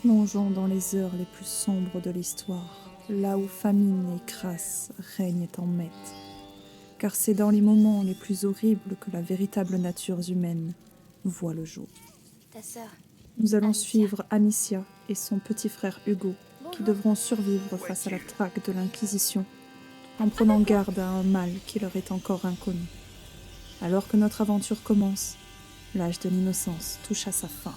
Plongeons dans les heures les plus sombres de l'histoire, là où famine et crasse règnent en maître. Car c'est dans les moments les plus horribles que la véritable nature humaine voit le jour. Ta sœur. Nous allons Amicia. suivre Amicia et son petit frère Hugo, qui Bonjour. devront survivre face à la traque de l'Inquisition, en prenant garde à un mal qui leur est encore inconnu. Alors que notre aventure commence, l'âge de l'innocence touche à sa fin.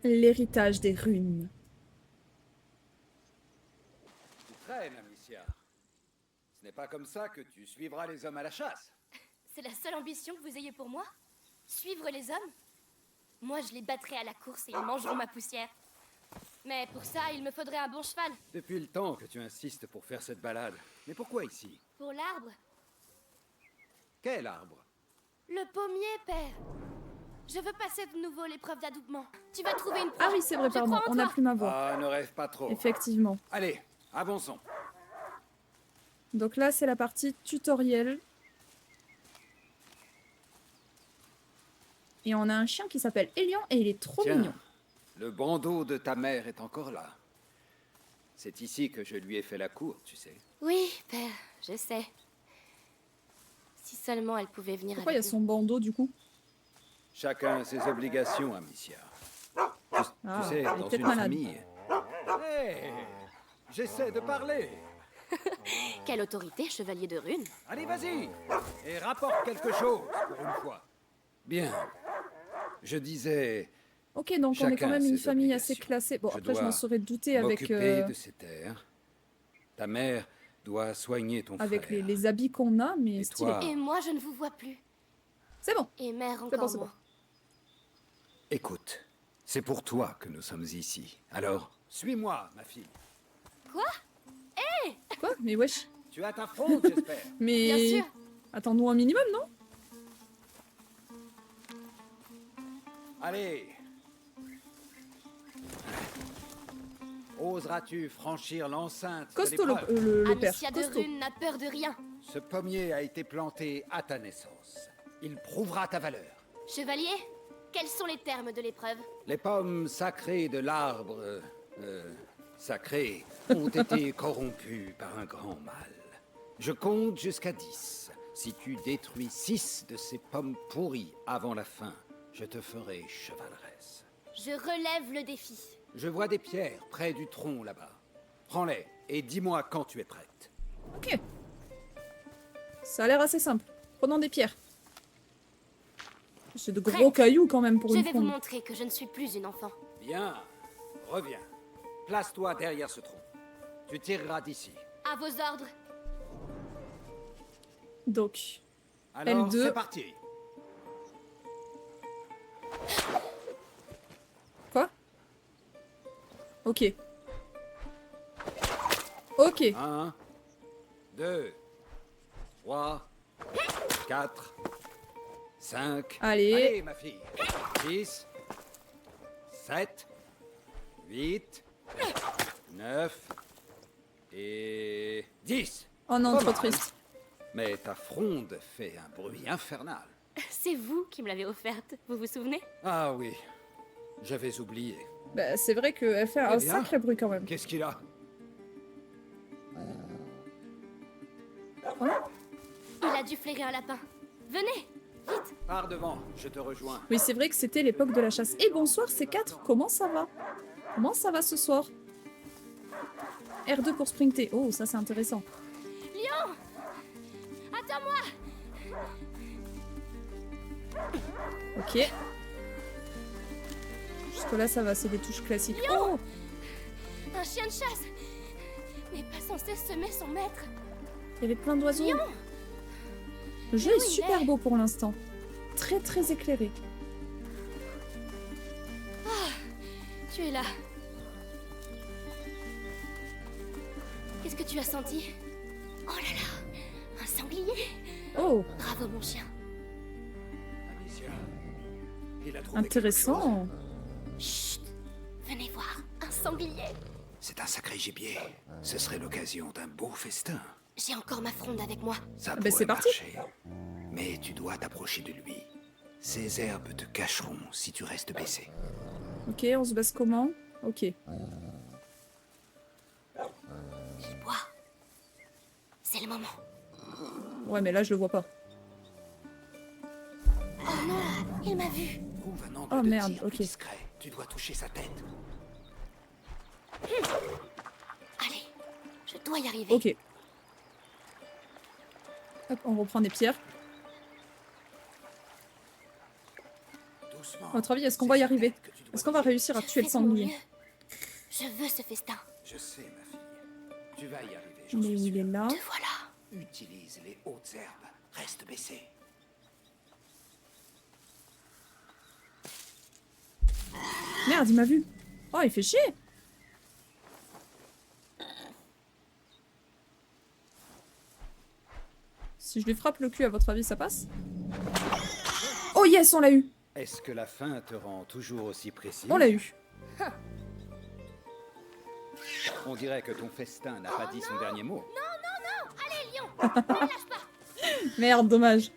L'héritage des runes. Tu traînes, Amicia. Ce n'est pas comme ça que tu suivras les hommes à la chasse. C'est la seule ambition que vous ayez pour moi? Suivre les hommes? Moi, je les battrai à la course et ils mangeront ma poussière. Mais pour ça, il me faudrait un bon cheval. Depuis le temps que tu insistes pour faire cette balade. Mais pourquoi ici? Pour l'arbre? Quel arbre? Le pommier, père. Je veux passer de nouveau l'épreuve d'adoubement. Tu vas trouver une proie. Ah oui, c'est vrai, Je pardon, crois en on n'a toi. plus ma voix. Ah, ne rêve pas trop. Effectivement. Allez, avançons. Donc là, c'est la partie tutoriel. Et on a un chien qui s'appelle Elian et il est trop Tiens, mignon. le bandeau de ta mère est encore là. C'est ici que je lui ai fait la cour, tu sais. Oui, père, je sais. Si seulement elle pouvait venir Pourquoi il y a avec son bandeau du coup? Chacun ses obligations, Amicia. Tu Ah, sais, elle est dans peut-être une malade. famille... Hé, j'essaie de parler. nous. Quelle autorité, chevalier de runes? Allez, vas-y. Et rapporte quelque chose, pour une fois. Bien. Je disais... Ok, donc on est Chacun quand même une ses famille assez obligations. classée. Bon, Je après, je m'en dois serais douté avec, m'occuper de ces terres. Ta mère doit soigner ton avec frère. les habits qu'on a, mais Et stylé. toi Et moi, je ne vous vois plus. C'est bon. Et mère C'est encore bon, c'est moins. Écoute, c'est pour toi que nous sommes ici. Alors, suis-moi, ma fille. Quoi? Quoi? Mais wesh. Tu as ta fronde, j'espère. Mais... Bien sûr. Attends-nous un minimum, non? Allez. Oseras-tu franchir l'enceinte de Costaud l'épreuve? le père. Amicia de Costaud. runes n'a peur de rien. Ce pommier a été planté à ta naissance. Il prouvera ta valeur. Chevalier, quels sont les termes de l'épreuve? Les pommes sacrées de l'arbre sacré ont été corrompues par un grand mal. Je compte jusqu'à 10. Si tu détruis 6 de ces pommes pourries avant la fin, je te ferai chevaleresse. Je relève le défi. Je vois des pierres près du tronc là-bas. Prends-les et dis-moi quand tu es prête. Ok. Ça a l'air assez simple. Prenons des pierres. C'est de gros Prête. cailloux quand même pour Je une vais vous fronde. montrer que je ne suis plus une enfant. Bien, reviens. Place-toi derrière ce tronc. Tu tireras d'ici. À vos ordres. Donc, Alors, L2. c'est parti. quoi? Ok. Ok. 1, 2, 3, 4, 5. Allez. Allez, ma fille. 6, 7, 8, 9 et 10. Oh non, Pas trop mal. triste. Mais ta fronde fait un bruit infernal. C'est vous qui me l'avez offerte, vous vous souvenez? Ah oui, j'avais oublié. Bah, c'est vrai qu'elle fait un Eh bien. sacré bruit quand même. Qu'est-ce qu'il a? Il a dû flairer un lapin. Venez, vite. Pars devant, je te rejoins. Oui, c'est vrai que c'était l'époque de la chasse. Et bonsoir, C4, comment ça va? Comment ça va ce soir? R2 pour sprinter. Oh, ça c'est intéressant. Lion, attends-moi. Ok. Jusque-là, ça va, c'est des touches classiques. Oh! Un chien de chasse n'est pas censé semer son maître. Il y avait plein d'oiseaux. Lion. Le jeu Mais est où il super est beau pour l'instant. Très très éclairé. Tu es là. Qu'est-ce que tu as senti? Oh là là, un sanglier. Oh, Bravo mon chien. Amicia, il a trouvé quelque intéressant. Chut, venez voir, un sanglier. chose. C'est un sacré gibier. Ce serait l'occasion d'un beau festin. J'ai encore ma fronde avec moi. Ça ben, pourrait c'est parti. marcher. Mais tu dois t'approcher de lui. Ces herbes te cacheront si tu restes baissé. Ok, on se baisse comment? Ok. Il boit. C'est le moment. Ouais, mais là, je le vois pas. Oh non, il m'a vu. Trouve un angle Oh, de merde, tir ok. plus discret. Tu dois toucher sa tête. Allez, je dois y arriver. Ok. Hop, on reprend des pierres. Doucement. À votre avis, est-ce qu'on C'est va y sa arriver? tête que tu dois Est-ce qu'on va toucher. réussir à Je tuer le fais de mon sanglier? mieux. Je veux ce festin. Je sais, ma fille. Tu vas y arriver, j'en Mais suis il est sûr. là. Te voilà. Utilise les hautes herbes. Reste baissé. Merde, il m'a vu. Oh, il fait chier. Si je lui frappe le cul, à votre avis, ça passe? Oh yes, on l'a eu. Est-ce que la faim te rend toujours aussi précis? On l'a eu. On dirait que ton festin n'a pas dit son dernier mot. Allez, lion, ne lâche pas. Merde, dommage.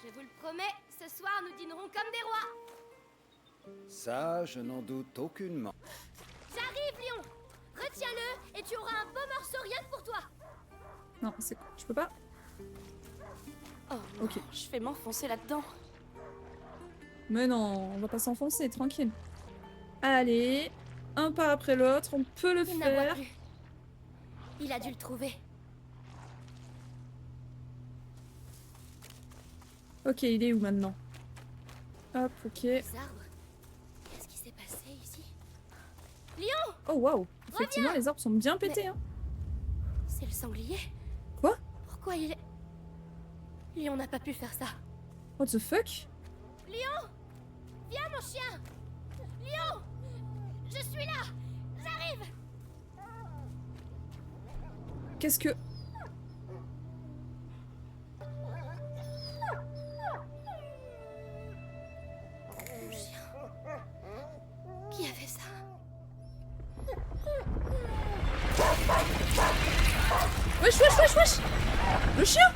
Je vous le promets, ce soir nous dînerons comme des rois. Ça, je n'en doute aucunement. J'arrive, lion. Retiens-le et tu auras un beau morceau rien que pour toi. Non, c'est... Je peux pas? Oh non, Ok. je vais m'enfoncer là-dedans. Mais non, on va pas s'enfoncer, tranquille. Allez, un pas après l'autre, on peut le Il n'aboie faire. plus. Il a dû le trouver. Ok, il est où maintenant? Hop, ok. Les arbres. Qu'est-ce qui s'est passé ici? Lion, Oh waouh, effectivement les arbres sont bien pétés. Hein. c'est le sanglier. Quoi? Pourquoi il est... Lion n'a pas pu faire ça. What the fuck? Lion, viens mon chien. Lion, je suis là. J'arrive. Qu'est-ce que... Mon chien. Qui a fait ça? Wesh, wesh, wesh, wesh! Le chien?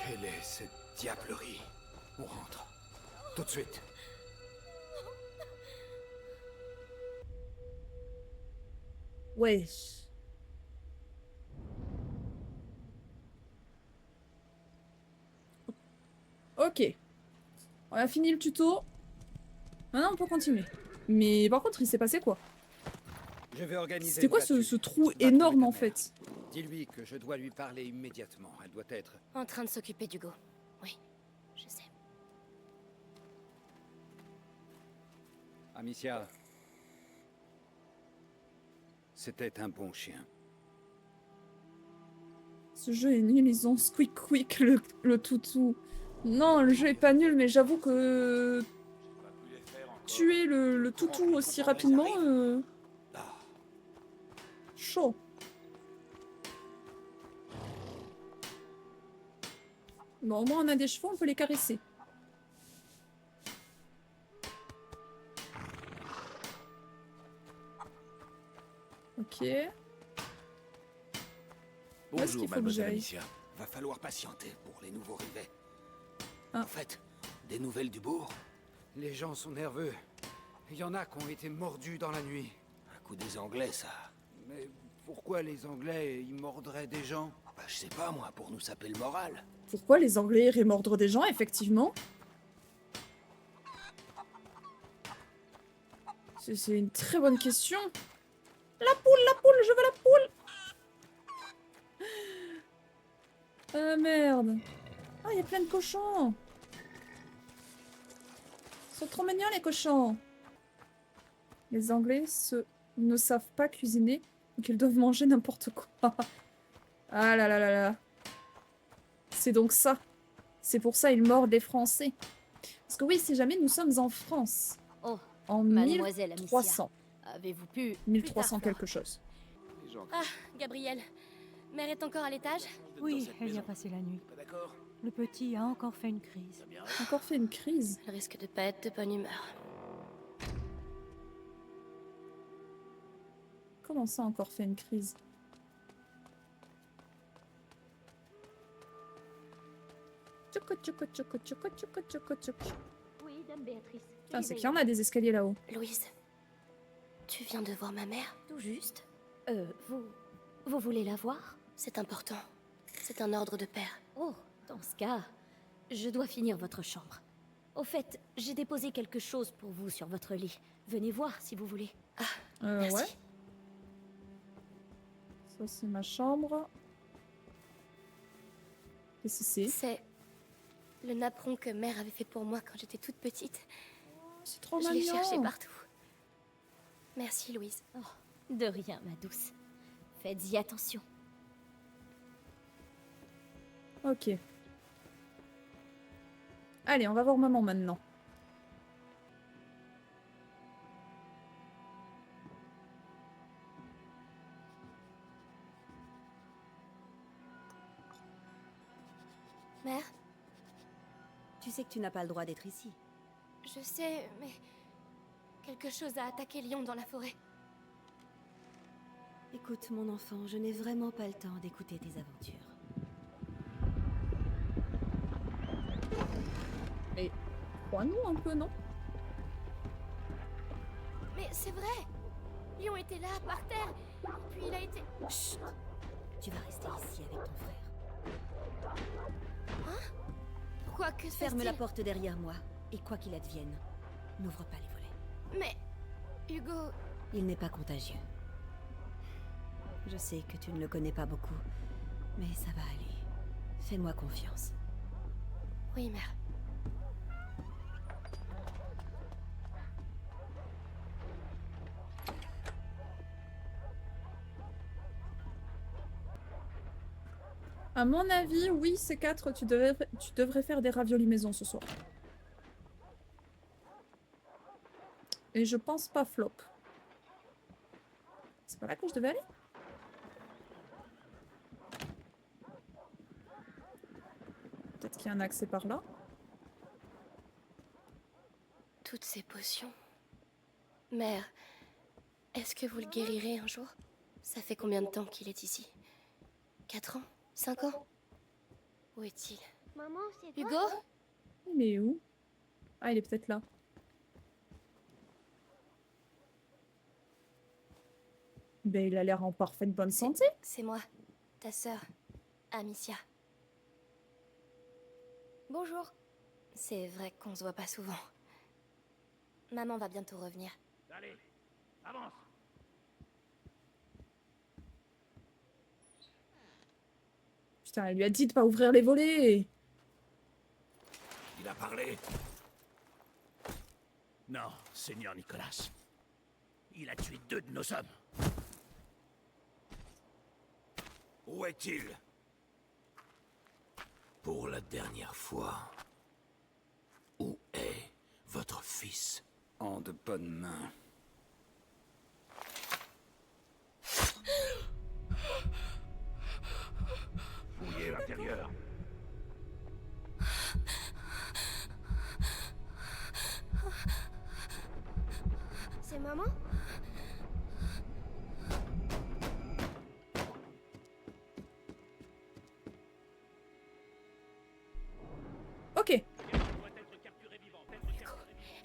Quelle est cette diablerie? On rentre. Tout de suite. Wesh. Ok. On a fini le tuto. Maintenant on peut continuer. Mais par contre il s'est passé quoi? Je vais organiser. C'était une quoi battue. ce trou Va trouver énorme ta en mère. fait? Dis-lui que je dois lui parler immédiatement. Elle doit être... En train de s'occuper d'Hugo. Oui, je sais. Amicia. C'était un bon chien. Ce jeu est nul, ils ont squeak quick le toutou. Non, le jeu est pas nul, mais j'avoue que tuer le toutou aussi rapidement, chaud. Bon, au moins on a des chevaux, on peut les caresser. Ok. Où est-ce qu'il faut que mademoiselle j'aille? Amicia. Va falloir patienter pour les nouveaux rivets. Ah. En fait, des nouvelles du bourg? Les gens sont nerveux. Il y en a qui ont été mordus dans la nuit. Un coup des Anglais, ça. Mais pourquoi les Anglais, ils mordraient des gens? Bah, je sais pas, moi, pour nous saper le moral. Pourquoi les Anglais iraient mordre des gens, effectivement? C'est une très bonne question. La poule, je veux la poule! Ah merde. Ah, il y a plein de cochons. Ils sont trop mignons les cochons. Les Anglais ne savent pas cuisiner, donc ils doivent manger n'importe quoi. Ah là là là là. C'est donc ça. C'est pour ça ils mordent les Français. Parce que oui, si jamais nous sommes en France. Oh, En mademoiselle Amicia. 1300. Avez-vous pu... 1300 quelque chose. Ah, Gabriel. Mère est encore à l'étage? Oui, elle y a passé la nuit. D'accord. Le petit a encore fait une crise. Encore fait une crise. Elle risque de pas être de bonne humeur. Comment ça encore fait une crise? Tchoco, tchoco, tchoco, tchoco, tchoco, tchoco, tchoco. Oui, Dame Béatrice. Putain, c'est qu'il y en a des escaliers là-haut. Louise, tu viens de voir ma mère? Tout juste. Vous voulez la voir? C'est important. C'est un ordre de père. Oh, dans ce cas, je dois finir votre chambre. Au fait, j'ai déposé quelque chose pour vous sur votre lit. Venez voir si vous voulez. Merci. Ouais. Ça, c'est ma chambre. Qu'est-ce que c'est? C'est le napperon que mère avait fait pour moi quand j'étais toute petite. C'est trop Je l'ai cherché mignon. partout. Merci, Louise. Oh, de rien, ma douce. Faites-y attention. Ok. Allez, on va voir maman maintenant. Mère, Tu sais que tu n'as pas le droit d'être ici. je sais, mais quelque chose a attaqué Lion dans la forêt. Écoute, mon enfant, je n'ai vraiment pas le temps d'écouter tes aventures. Et crois-nous un peu, non? Mais c'est vrai. Lion était là, par terre, puis il a été... Chut! Tu vas rester ici avec ton frère. Pourquoi que se Ferme la passe-t-il? porte derrière moi, et quoi qu'il advienne, n'ouvre pas les volets. Mais... Hugo... Il n'est pas contagieux. Je sais que tu ne le connais pas beaucoup, mais ça va aller. Fais-moi confiance. Oui, mère. À mon avis, oui, C4, tu devrais faire des raviolis maison ce soir. Et je pense pas flop. C'est pas là que je devais aller? Peut-être qu'il y a un accès par là. Toutes ces potions... Mère, est-ce que vous le guérirez un jour? Ça fait combien de temps qu'il est ici? 4 ans? 5 ans? Où est-il? Maman, c'est Hugo? Il est où? Ah, il est peut-être là. Ben, il a l'air en parfaite bonne santé. C'est moi, ta sœur, Amicia. Bonjour. C'est vrai qu'on se voit pas souvent. Maman va bientôt revenir. Allez, avance. Putain, elle lui a dit de pas ouvrir les volets. Il a parlé. Non, Seigneur Nicolas. Il a tué 2 de nos hommes. Où est-il? Pour la dernière fois. Où est votre fils? En de bonnes mains. Fouillez l'intérieur. C'est maman? Ok.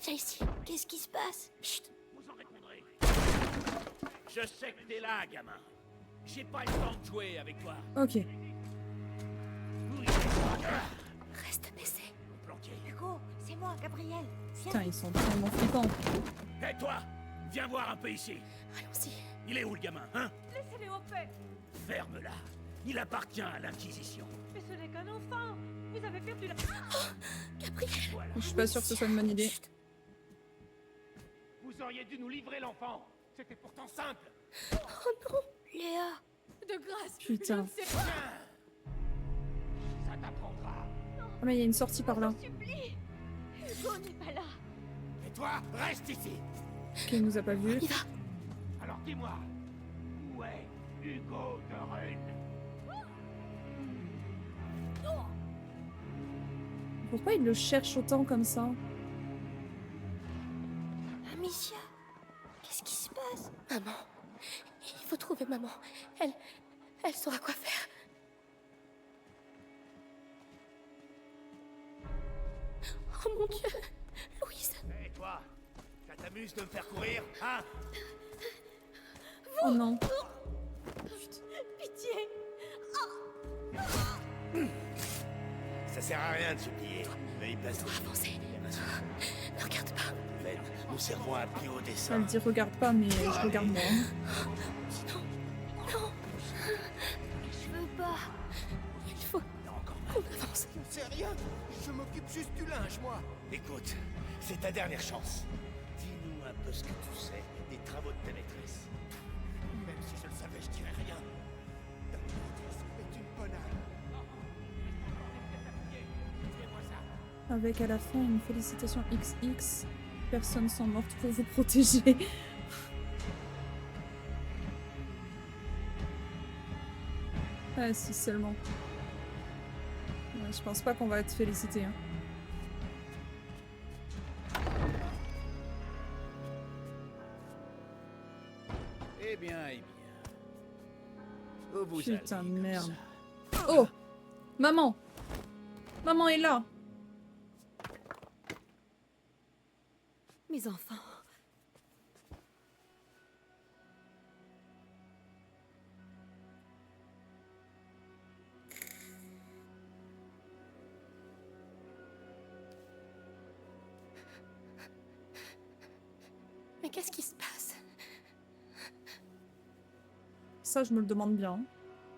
Viens ici. Qu'est-ce qui se passe? Chut. Vous en répondrez. Je sais que t'es là, gamin. J'ai pas le temps de jouer avec toi. Ok. Reste baissé. Planqué. Hugo, c'est moi, Gabriel. Putain, ils sont tellement flippants. Hé, toi! Viens voir un peu ici. Allons-y. Il est où, le gamin, hein? Laissez-les en paix. Ferme-la. Il appartient à l'Inquisition. Mais ce n'est qu'un enfant. Vous avez perdu la... Gabriel. Voilà. Je suis pas sûre que ce soit une bonne idée. Chut. Vous auriez dû nous livrer l'enfant. C'était pourtant simple. Oh non. Léa. De grâce. Putain. Je ne sais pas. Ça t'apprendra. Ah, mais il y a une sortie par là. Supplie. Hugo n'est pas là. Et toi, reste ici. Ok, il nous a pas vus. Il va. Alors dis-moi, où est Hugo de Rune? Pourquoi il le cherche autant comme ça? Amicia. Qu'est-ce qui se passe? Maman. Il faut trouver maman. Elle saura quoi faire. Oh mon Dieu, Louise. Hé, toi, ça t'amuse de me faire courir, hein? Oh non. Pitié. Ça sert à rien de se plier. Mais il place Avancez. Ne regarde pas. nous servons un plus haut dessein. Elle dit regarde pas, mais je regarde moi. Non. Je veux pas. Il faut qu'on avance. Je ne sais rien. Je m'occupe juste du linge, moi. Écoute, c'est ta dernière chance. Dis-nous un peu ce que tu sais des travaux de ta maîtresse. Même si je le savais, je dirais rien. Ta maîtresse est une bonne âme. Avec à la fin une félicitation XX. Personne sont mortes pour vous protéger. Ah si seulement. Ouais, je pense pas qu'on va être félicité. Hein. Eh bien. Où vous Putain de allez, comme merde. ça? Oh! Maman! Maman est là! Mes enfants. Mais qu'est-ce qui se passe? Ça, je me le demande bien.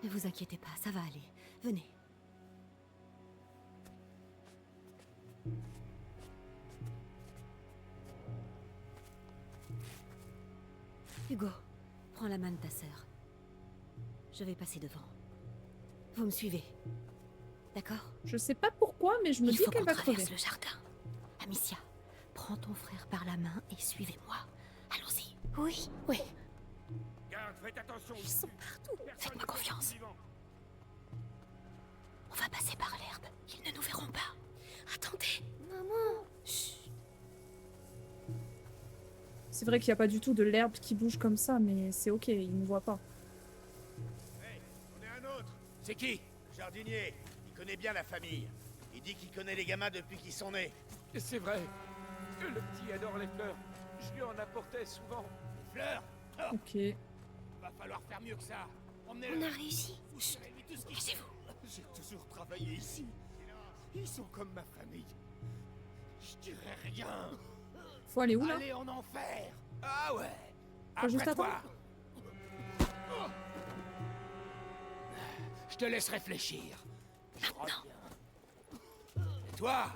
Ne vous inquiétez pas, ça va aller. Venez. Hugo, prends la main de ta sœur. Je vais passer devant. Vous me suivez. D'accord? Je sais pas pourquoi, mais je me Il dis faut qu'elle qu'on va traverse crever. le jardin. Amicia, prends ton frère par la main et suivez-moi. Allons-y. Oui. Oui, Garde, faites attention. ils sont partout. Faites-moi confiance. On va passer par l'herbe. Ils ne nous verront pas. Attendez. Maman. C'est vrai qu'il n'y a pas du tout de l'herbe qui bouge comme ça, mais c'est ok, il ne voit pas. Hey, on est un autre. C'est qui? Le jardinier. Il connaît bien la famille. Il dit qu'il connaît les gamins depuis qu'ils sont nés. C'est vrai. Le petit adore les fleurs. Je lui en apportais souvent. Les fleurs? Oh, Ok. va falloir faire mieux que ça. On Emmenez-le. a réussi. Vous tirez-lui tout ce qu'il Cassez-vous. J'ai toujours travaillé ici. Ils sont comme ma famille. Je dirais rien. Faut aller où là? Allez en enfer. Ah ouais. Faut juste Après toi. attendre. Je te laisse réfléchir. Je reviens. Et toi,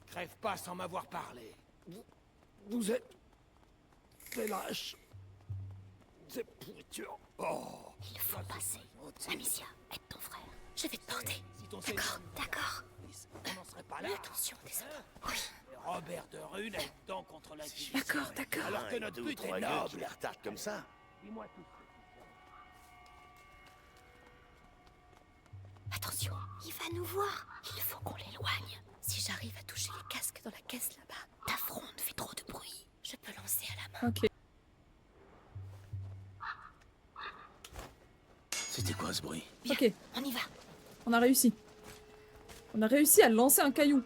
crève pas sans m'avoir parlé. Vous êtes des lâches. Des pourritures. Oh. Il faut passer. Amicia, aide ton frère. Je vais te porter. Si ton D'accord. on n'en serait pas là. Attention, des Oui. Robert de Rune est dedans contre l'Inquisition. D'accord, d'accord. Alors que notre but est noble. les retarde comme ça. Dis-moi tout. Attention, Il va nous voir. il faut qu'on l'éloigne. Si j'arrive à toucher les casques dans la caisse là-bas, Ta fronde fait trop de bruit. je peux lancer à la main. Ok. C'était quoi ce bruit? Ok, On y va. on a réussi. On a réussi à lancer un caillou.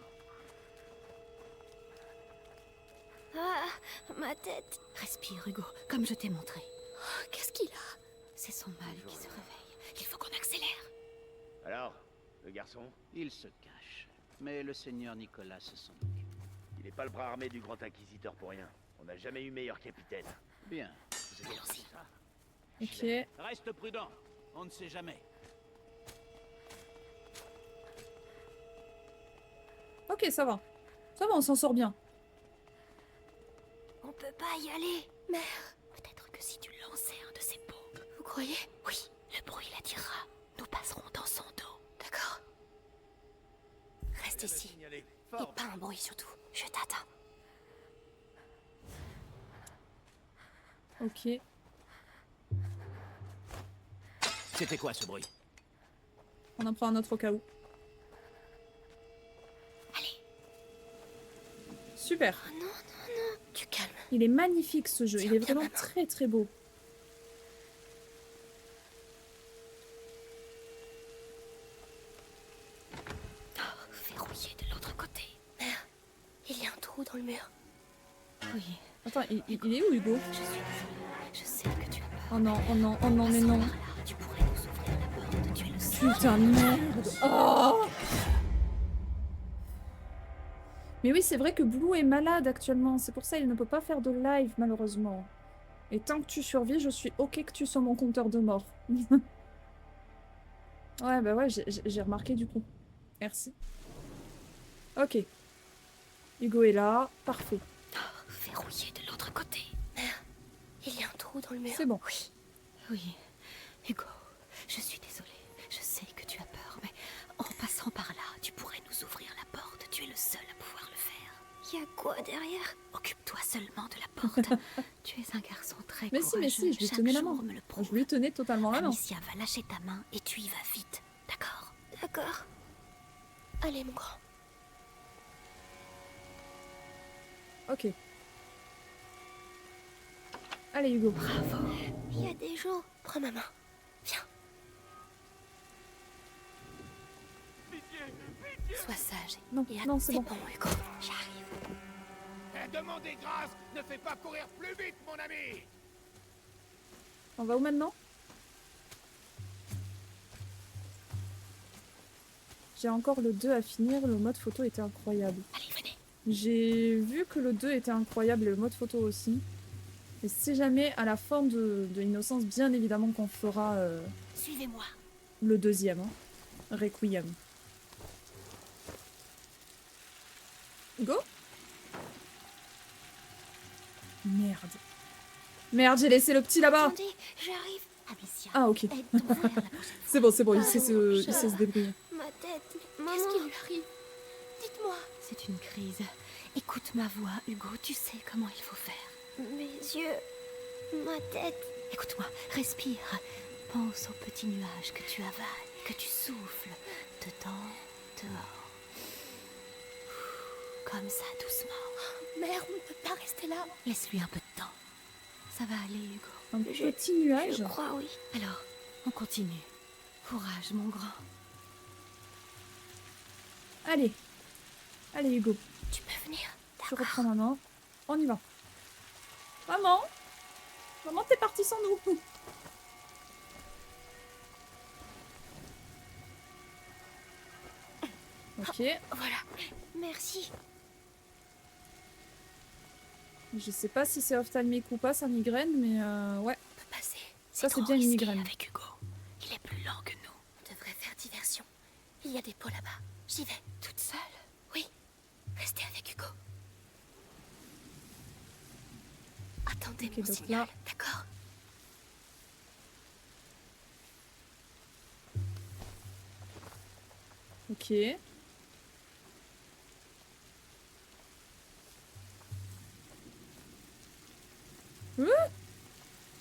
Ah, ma tête. Respire, Hugo, comme je t'ai montré. Oh, qu'est-ce qu'il a? C'est son mal qui se réveille. Il faut qu'on accélère. Alors, le garçon? Il se cache. Mais le seigneur Nicolas s'en occupe. Il n'est pas le bras armé du grand inquisiteur pour rien. On n'a jamais eu meilleur capitaine. Bien. Allons-y. Ok. Reste prudent. On ne sait jamais. Ok, ça va. Ça va, on s'en sort bien. On peut pas y aller. Mère, Peut-être que si tu lançais un de ces pots. vous croyez? Oui, le bruit l'attirera. Nous passerons dans son dos. D'accord. Reste ici. Signalé. Et pas un bruit surtout. Je t'attends. Ok. C'était quoi ce bruit? On en prend un autre au cas où. Allez. Super. Du calme. Il est magnifique ce jeu. Il est Tiens bien vraiment ma main. très très beau. mur. Oui, Attends, il est où, Hugo? je suis désolée. Je sais que tu as peur. Oh non, oh non, oh non, mais non. Par là, tu pourrais nous ouvrir la porte. Tu es le seul. Putain de merde. Oh! Mais oui, c'est vrai que Blue est malade actuellement. C'est pour ça qu'il ne peut pas faire de live, malheureusement. Et tant que tu survis, je suis ok que tu sois mon compteur de mort. Ouais, bah ouais, j'ai remarqué du coup. Merci. Ok. Hugo est là. Parfait. Verrouillé de l'autre côté. Mère, il y a un trou dans le mur. C'est bon. Oui. Oui. Hugo, je suis désolée. Je sais que tu as peur, mais en passant par là, tu pourrais nous ouvrir la porte. Tu es le seul à pouvoir le faire. Y a quoi derrière? Occupe-toi seulement de la porte. Tu es un garçon très Mais courageux. si, je lui Chaque tenais la jour main. me le prouve. Je lui tenais totalement la main. Amicia va lâcher ta main et tu y vas vite. D'accord? D'accord. Allez, mon grand. Ok. Allez, Hugo. Bravo. Y a des gens. Prends ma main. Viens. Sois sage. Non, Et non, c'est bon. Hugo. J'arrive. Demandez grâce, ne fais pas courir plus vite, mon ami. On va où maintenant? J'ai encore le 2 à finir. Le mode photo était incroyable. Allez, venez. J'ai vu que le 2 était incroyable et le mode photo aussi. Et si jamais à la fin de Innocence, bien évidemment qu'on fera Suivez-moi. le deuxième. Hein. Requiem. Go. Merde. Merde, j'ai laissé le petit là-bas. Attendez, j'arrive. Amicia, Ah ok. aide ton frère la prochaine fois. C'est bon, il sait se débrouiller. Ma tête. Qu'est-ce Maman. qui lui arrive? Dites-moi. C'est une crise. Écoute ma voix, Hugo, tu sais comment il faut faire. Mes yeux. Ma tête. Écoute-moi, respire. Pense aux petits nuages que tu avales, que tu souffles, dedans, dehors. Comme ça, doucement. Mère, on ne peut pas rester là. Laisse-lui un peu de temps. Ça va aller, Hugo. Un petit nuage. Je crois, oui. Alors, on continue. Courage, mon grand. Allez. Allez Hugo. Tu peux venir. Je reprends ma main. On y va. Maman. Maman, t'es partie sans nous. Ok. Voilà. Merci. Je sais pas si c'est ophtalmique ou pas, sa migraine, mais ouais. On peut passer. Ça, c'est trop bien une risqué migraine. avec Hugo. Il est plus lent que nous. On devrait faire diversion. Il y a des pots là-bas. J'y vais. Toute seule. Oui. Restez avec Hugo. Attendez Ok, mon donc signal, là- d'accord? Ok.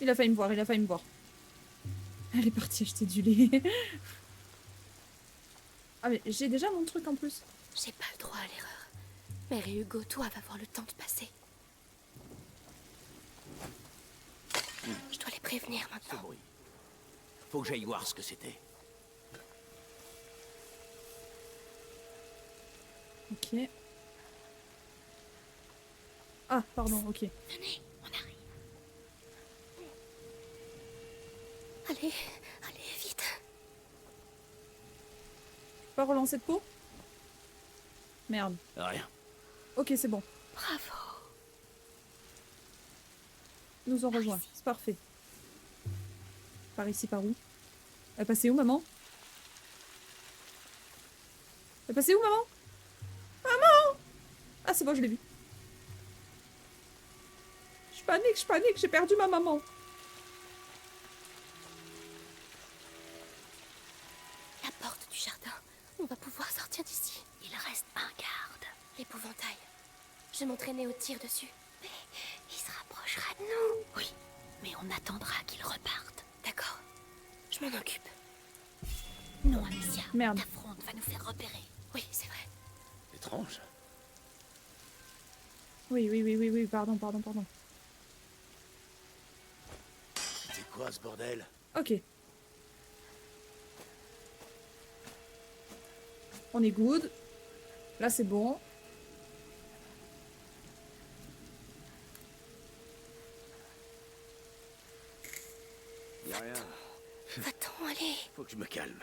Il a failli me voir, il a failli me voir. Elle est partie acheter du lait. Ah mais j'ai déjà mon truc en plus. J'ai pas le droit à l'erreur. Mère et Hugo, toi, va avoir le temps de passer. Je dois les prévenir Ce maintenant. bruit. Faut que j'aille voir ce que c'était. Ok. Ah, pardon, ok. Venez, on arrive. Allez, allez, vite. Pas relancer de pot? Merde. Rien. Ok, c'est bon. Bravo. Ils nous ont rejoints. C'est parfait. Par ici, par où? Elle est passée où, maman? Elle est passée où, maman? Maman! Ah, c'est bon, je l'ai vue. Je panique, j'ai perdu ma maman. La porte du jardin. On va pouvoir sortir d'ici. Il reste un garde. L'épouvantail. Je m'entraînais au tir dessus. Il se rapprochera de nous. Oui, mais on attendra qu'il reparte. D'accord. Je m'en occupe. Non, Amicia. Merde. Ta fronde va nous faire repérer. Oui, c'est vrai. Étrange. Oui, pardon. C'était quoi ce bordel? Ok. On est good. Là, c'est bon. Y a rien. Va-t'en, allez. Faut que je me calme.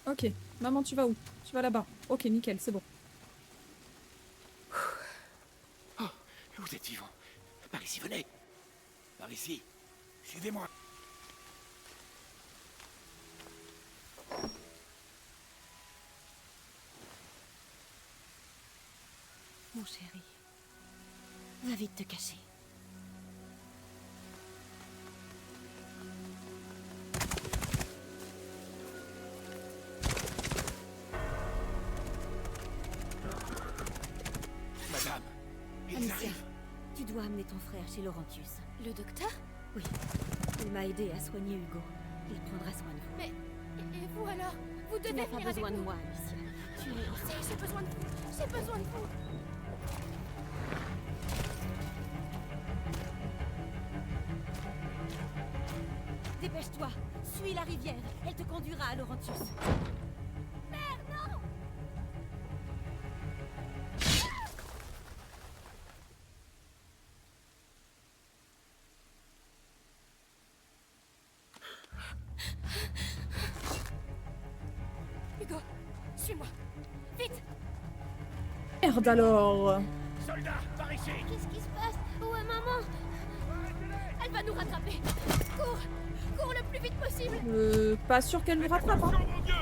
Ok. Maman, tu vas où? Tu vas là-bas. Ok, nickel, c'est bon. Oh, vous êtes vivant. Par ici, venez. Par ici. Suivez-moi. Mon chéri, va vite te cacher. Madame, ils Amicia, arrivent. tu dois amener ton frère chez Laurentius. Le docteur? Oui, il m'a aidé à soigner Hugo. Il prendra soin de vous. Mais... Et vous alors? Vous Tu devez n'as pas venir avec besoin de nous. moi, Amicia. Tu es... J'ai besoin de vous. J'ai besoin de vous. Dépêche-toi, suis la rivière. Elle te conduira à Laurentius. Hugo, suis-moi. Vite. Merde alors. Soldats, par ici. Qu'est-ce qui se passe? Où est maman? Elle va nous rattraper. Cours. Cours le plus vite possible. Pas sûr qu'elle nous rattrape, hein. Mon Dieu.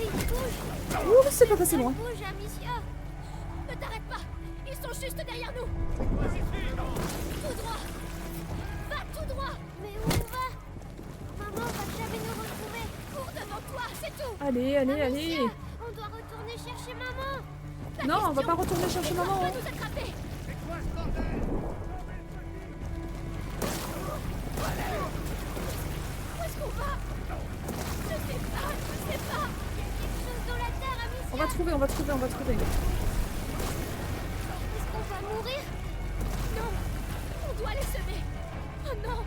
Il bouge. Ouh, c'est pas passé loin. Bouge, Amicia. Ne t'arrête pas. Ils sont juste derrière nous. Tout droit. Va tout droit. Mais où on va? Maman va jamais nous retrouver. Cours devant toi, c'est tout. Allez, allez, allez. Amicia, on doit retourner chercher maman. Non, on va pas retourner chercher maman. Va hein. nous attraper. Où est-ce qu'on va? Je sais pas. Je sais pas. Quelque chose dans la terre, Amicia. On va trouver, on va trouver, on va trouver. Est-ce qu'on va mourir? Non. On doit les semer. Oh non.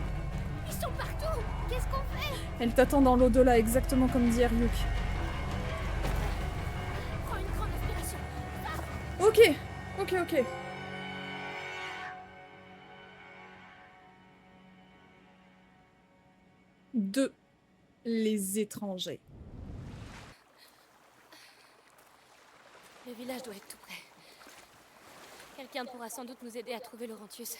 Ils sont partout. Qu'est-ce qu'on fait? Elle t'attend dans l'au-delà, exactement comme dit Ryuk. Prends une grande inspiration. Ok, ok, ok. Deux. Les étrangers. Le village doit être tout près. Quelqu'un pourra sans doute nous aider à trouver Laurentius.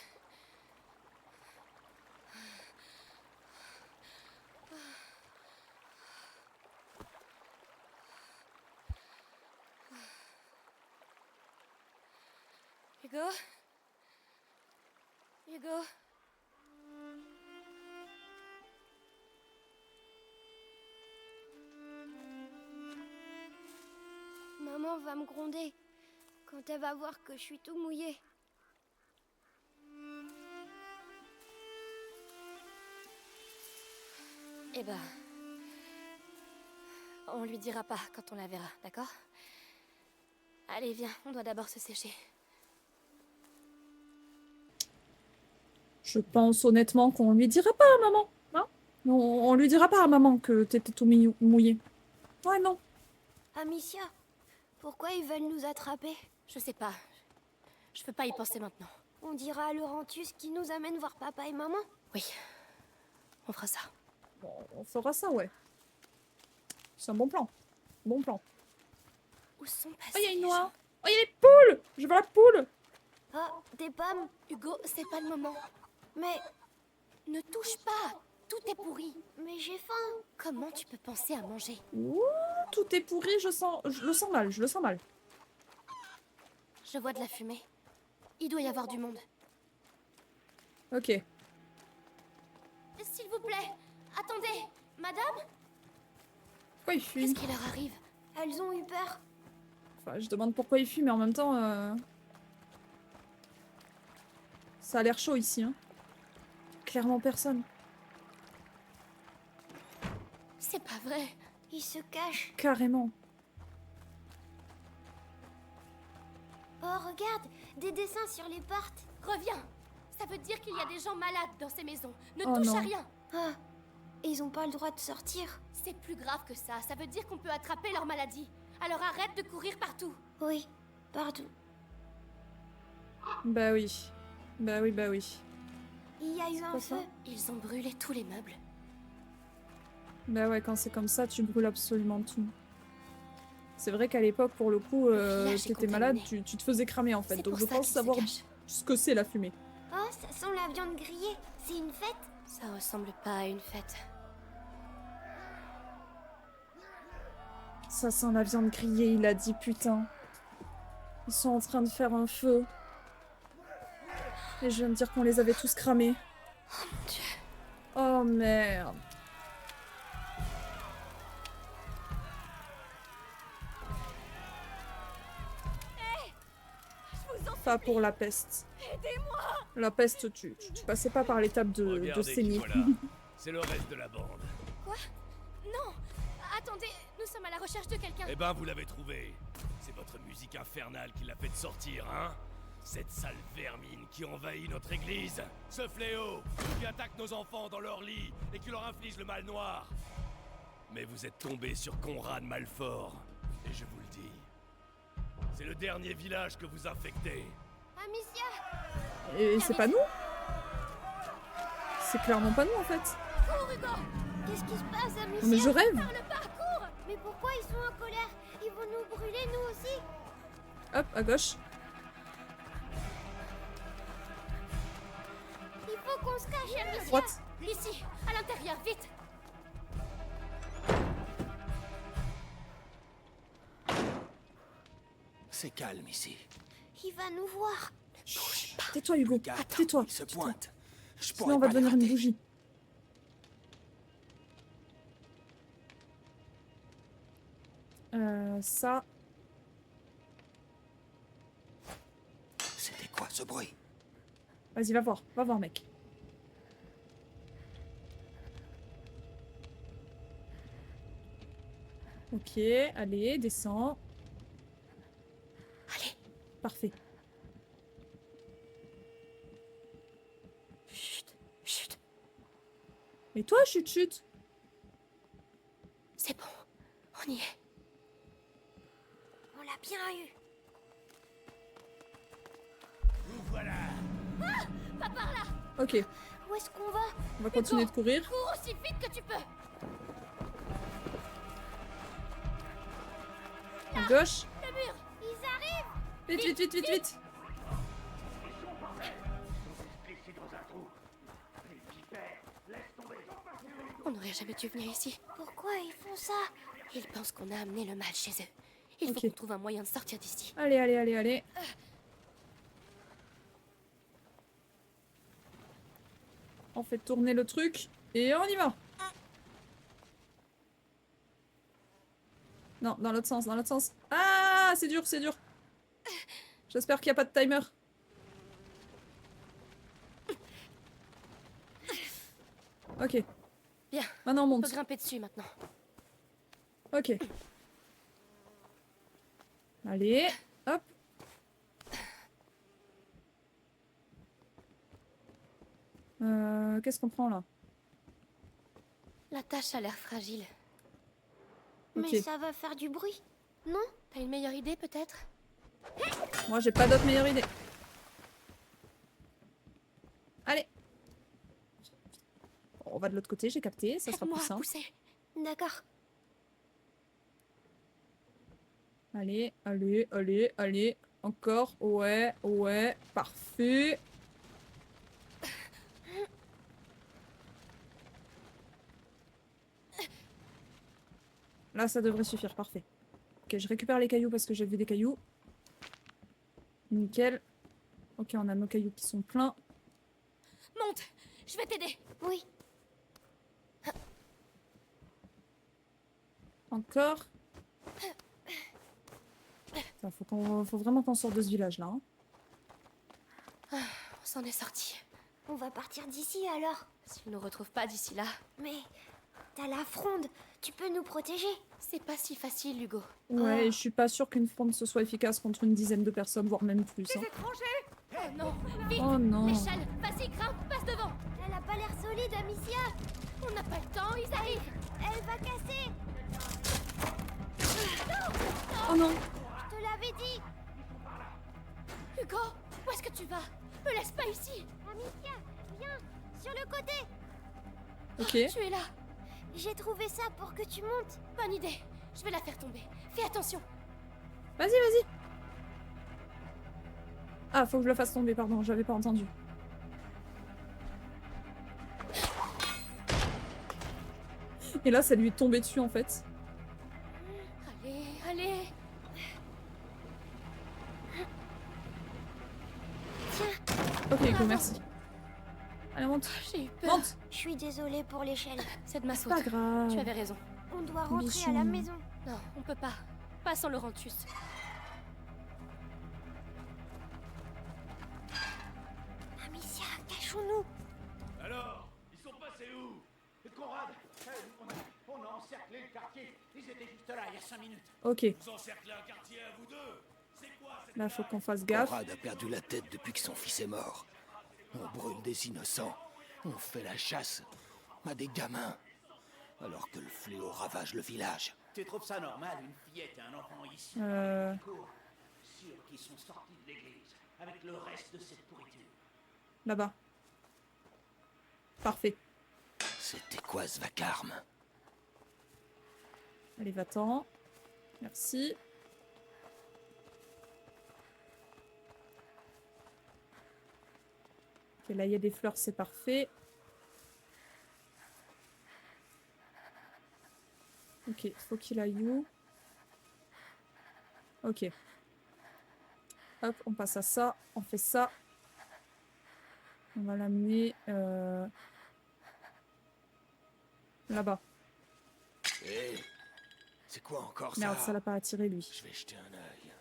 Hugo? Hugo? Maman va me gronder quand elle va voir que je suis tout mouillé. Eh ben... On lui dira pas quand on la verra, d'accord? Allez, viens, on doit d'abord se sécher. Je pense honnêtement qu'on lui dira pas à maman. Hein, on lui dira pas à maman que t'étais tout mouillé. Ouais, non. Amicia, pourquoi ils veulent nous attraper? Je sais pas. Je peux pas y penser maintenant. On dira à Laurentius qui nous amène voir papa et maman? Oui. On fera ça. Bon, on fera ça, ouais. C'est un bon plan. Bon plan. Où sont passés Oh, il y a une les noix. gens? Oh, il y a les poules. Je veux la poule. Ah, des pommes? Hugo, c'est pas le moment. Mais Ne touche pas. Tout est pourri. j'ai faim. Comment tu peux penser à manger? Ouh, tout est pourri, je le sens mal, je le sens mal. Je vois de la fumée. Il doit y avoir du monde. Ok. S'il vous plaît, attendez. Madame? Pourquoi il fuit? Qu'est-ce qui leur arrive? Elles ont eu peur. Enfin, je demande pourquoi il fuit, mais en même temps... Ça a l'air chaud ici, hein. Clairement personne. C'est pas vrai. Ils se cachent. Carrément. Oh, regarde, des dessins sur les portes. Reviens. Ça veut dire qu'il y a des gens malades dans ces maisons. Ne Oh touche non. à rien. Ah, ils ont pas le droit de sortir. C'est plus grave que ça. Ça veut dire qu'on peut attraper leur maladie. Alors arrête de courir partout. Oui, pardon. Bah oui. Bah oui, bah oui. Il y a eu un quoi ça? feu. Ils ont brûlé tous les meubles. Bah ouais, quand c'est comme ça, tu brûles absolument tout. C'est vrai qu'à l'époque, pour le coup, village est t'étais malade, contaminé. tu te faisais cramer en fait. C'est Donc pour je ça pense qu'ils se savoir cachent. ce que c'est la fumée. Oh, ça sent la viande grillée. C'est une fête? Ça ressemble pas à une fête. Ça sent la viande grillée, il a dit putain. Ils sont en train de faire un feu. Et je viens de dire qu'on les avait tous cramés. Oh mon Dieu. Oh merde. Pas pour la peste. Aidez-moi! La peste, tu passais pas par l'étape de Regardez qui saigner. voilà. C'est le reste de la bande. Non! Attendez, nous sommes à la recherche de quelqu'un. Eh ben, vous l'avez trouvé. C'est votre musique infernale qui l'a fait sortir, hein? Cette sale vermine qui envahit notre église. Ce fléau qui attaque nos enfants dans leur lit et qui leur inflige le mal noir. Mais vous êtes tombé sur Conrad Malfort. Et je vous le dis, c'est le dernier village que vous infectez. Amicia! Et c'est pas nous? C'est clairement pas nous en fait. Cours, Hugo! Qu'est-ce qui se passe, Amicia? Mais je rêve. Faire le parcours! Mais pourquoi ils sont en colère? Ils vont nous brûler, nous aussi? Hop, à gauche. Il faut qu'on se cache, Amicia! Droite. Ici, à l'intérieur, vite! C'est calme ici. Il va nous voir. Tais-toi Hugo. Regarde, Tais-toi. il se pointe. Je Sinon on va devenir une bougie. Ça. C'était quoi ce bruit? Vas-y, va voir, mec. Ok, allez, descends. Allez, Parfait. chut, chut. Et toi, chut. C'est bon, on y est. On l'a bien eu. Vous voilà. Pas par là! Ok, Où est-ce qu'on va? on va continuer de courir. Cours aussi vite que tu peux! À gauche. Le mur! Ils arrivent! Vite. On n'aurait jamais dû venir ici. Pourquoi ils font ça? Ils pensent qu'on a amené le mal chez eux. Il faut Ok. qu'on trouve un moyen de sortir d'ici. Allez. On fait tourner le truc et on y va. Non, dans l'autre sens. Ah, c'est dur. J'espère qu'il n'y a pas de timer. Ok. Bien. Maintenant on On monte. peut grimper dessus maintenant. Ok. Allez, hop. Qu'est-ce qu'on prend là? La tâche a l'air fragile. Ok. Mais ça va faire du bruit, non? T'as une meilleure idée peut-être? Moi j'ai pas d'autre meilleure idée. Allez. Bon, on va de l'autre côté, j'ai capté, ça sera Aide-moi plus à simple. pousser. D'accord. Allez. Encore, ouais, parfait. Là, ça devrait suffire, parfait. Ok, je récupère les cailloux parce que j'ai vu des cailloux. Nickel. Ok, on a nos cailloux qui sont pleins. Monte! Je vais t'aider! Oui. Encore. Ça, faut vraiment qu'on sorte de ce village-là. Hein. On s'en est sorti. On va partir d'ici alors. S'ils nous retrouvent pas d'ici là, Mais t'as la fronde. Tu peux nous protéger. c'est pas si facile, Hugo. Ouais, et je suis pas sûre qu'une fronde ce soit efficace contre une dizaine de personnes, voire même plus. Hein. Oh non! Vite! Oh non. L'échelle! Vas-y, grimpe! Passe devant! Elle a pas l'air solide, Amicia. On n'a pas le temps, ils arrivent! Elle va casser. Oh non. Je te l'avais dit. Hugo! Où est-ce que tu vas? Me laisse pas ici. Amicia, viens, sur le côté. Ok. Tu es là. J'ai trouvé ça pour que tu montes. Bonne idée. Je vais la faire tomber. Fais attention. Vas-y, vas-y. Ah, faut que je le fasse tomber, pardon, j'avais pas entendu. Et là, ça lui est tombé dessus en fait. Allez, allez. Ok, Hugo, merci. Allez, monte. J'ai eu peur. Monte. Je suis désolée pour l'échelle. C'est de ma C'est pas faute. grave. Tu avais raison. On doit rentrer Bichon. à la maison. Non, on peut pas. Pas sans Laurentius. Amicia, cachons-nous. Alors, ils sont passés où? Conrad, on a encerclé le quartier. Ils étaient juste là il y a 5 minutes. Ok, Vous encerclez un quartier à vous deux? C'est quoi cette là, faut qu'on fasse gaffe. Conrad a perdu la tête depuis que son fils est mort. On brûle des innocents. On fait la chasse à des gamins. Alors que le fléau ravage le village. Tu trouves ça normal, une fillette et un enfant ici courent, sûrs qu'ils sont sortis de l'église, avec le reste de cette pourriture. Là-bas. Parfait. C'était quoi ce vacarme? Allez, va-t'en. Merci. Ok, là, il y a des fleurs, c'est parfait. Ok, faut qu'il aille où? Ok. Hop, on passe à ça. On fait ça. On va l'amener là-bas. Hé, c'est quoi encore ça? Merde, ça l'a pas attiré, lui. Je vais jeter un œil.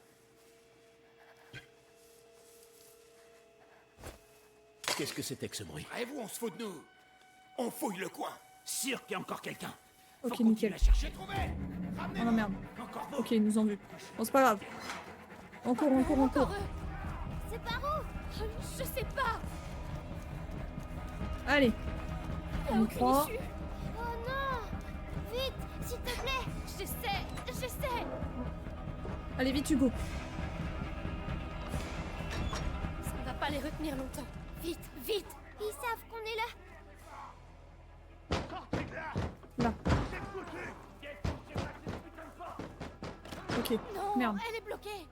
Qu'est-ce que c'était que ce bruit? Et vous, on se fout de nous. On fouille le coin. Sûr qu'il y a encore quelqu'un. Ok, Faut nickel. continuer à chercher. Oh non, merde. Encore vous. Ok, ils nous ont vus. Bon, c'est pas grave. On court, on court, on Encore court. eux. C'est par où? Je sais pas. Allez. Y a On y aucune croit. issue. Oh non! Vite, s'il te plaît! J'essaie. Allez, vite, Hugo. Ça ne va pas les retenir longtemps. Vite, vite. Ils savent qu'on est là. Là. Ok, Non, merde. elle est bloquée.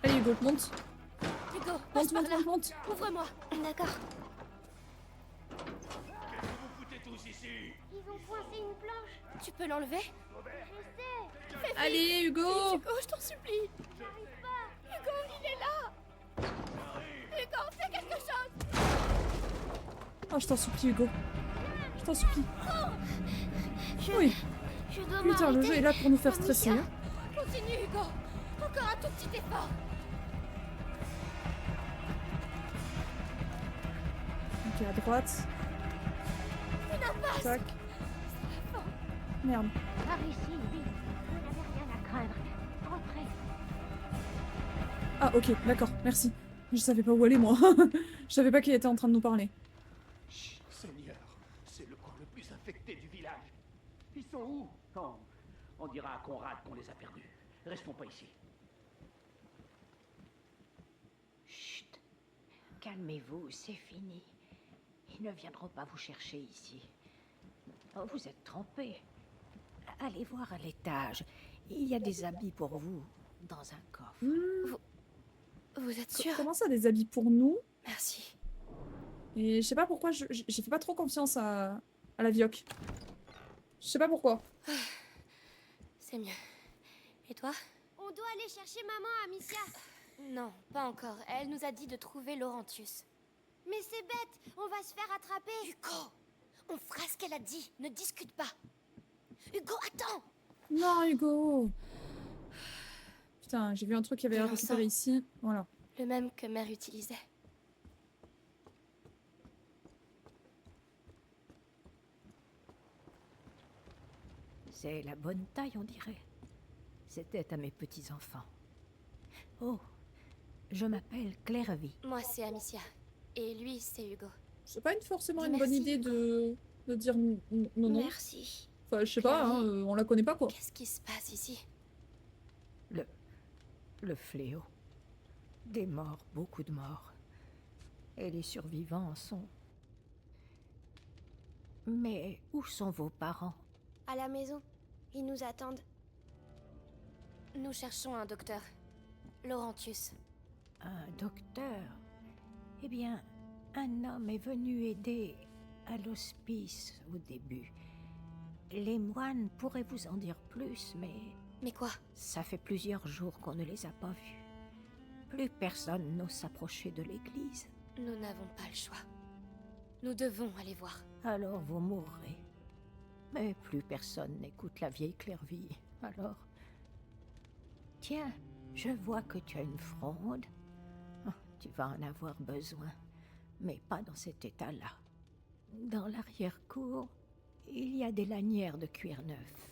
Allez, Hugo, monte. Hugo, Monte, passe par monte, là. monte, monte. Ouvre-moi. D'accord. Vous vous foutez tous ici? Ils ont coincé une planche. Tu peux l'enlever? J'essaie. Allez, Hugo. Hugo, je t'en supplie. J'arrive pas. Hugo, il est là. Hugo, fais quelque chose. Oh, je t'en supplie, Hugo. Je t'en supplie. Je, Oui. je dois Putain, le m'arrêter. jeu est là pour nous faire stresser. Amicia. hein. Continue, Hugo. Encore un tout petit effort. Ok, à droite. Une impasse. Tac. Merde. Par ici, vite. Vous n'avez rien à craindre. Entrez. Ah, ok, d'accord, merci. Je savais pas où aller, moi. Je savais pas qu'il était en train de nous parler. Chut, Seigneur, c'est le coin le plus infecté du village. Ils sont où? On dira à Conrad qu'on les a perdus. Restons pas ici. Chut. Calmez-vous, c'est fini. Ils ne viendront pas vous chercher ici. Oh, vous êtes trompés. Allez voir à l'étage. Il y a des habits pour vous dans un coffre. Vous êtes sûr? Comment ça, des habits pour nous? Merci. Et je sais pas pourquoi, j'ai fait pas trop confiance à la Vioque. Je sais pas pourquoi. C'est mieux. Et toi? On doit aller chercher maman, Amicia. Non, pas encore. Elle nous a dit de trouver Laurentius. Mais c'est bête, on va se faire attraper. Hugo! On fera ce qu'elle a dit. Ne discute pas. Hugo, attends! Non, Hugo. Putain, j'ai vu un truc qui avait Quel récupéré encens. ici. Voilà. Le même que mère utilisait. C'est la bonne taille, on dirait. C'était à mes petits-enfants. Oh, je m'appelle Clairvy. Moi, c'est Amicia. Et lui, c'est Hugo. C'est pas forcément Dis une bonne merci. idée de dire non, non. Merci. Enfin, je sais pas, hein, on la connaît pas, quoi. Qu'est-ce qui se passe ici? Le fléau. Des morts, beaucoup de morts. Et les survivants sont... Mais où sont vos parents? À la maison, ils nous attendent. Nous cherchons un docteur. Laurentius. Un docteur? Eh bien, un homme est venu aider à l'hospice au début. Les moines pourraient vous en dire plus, mais... Mais quoi? Ça fait plusieurs jours qu'on ne les a pas vus. Plus personne n'ose s'approcher de l'église. Nous n'avons pas le choix. Nous devons aller voir. Alors vous mourrez. Mais plus personne n'écoute la vieille Clairville, alors... Tiens, je vois que tu as une fronde. Oh, tu vas en avoir besoin, mais pas dans cet état-là. Dans l'arrière-cour, il y a des lanières de cuir neuf.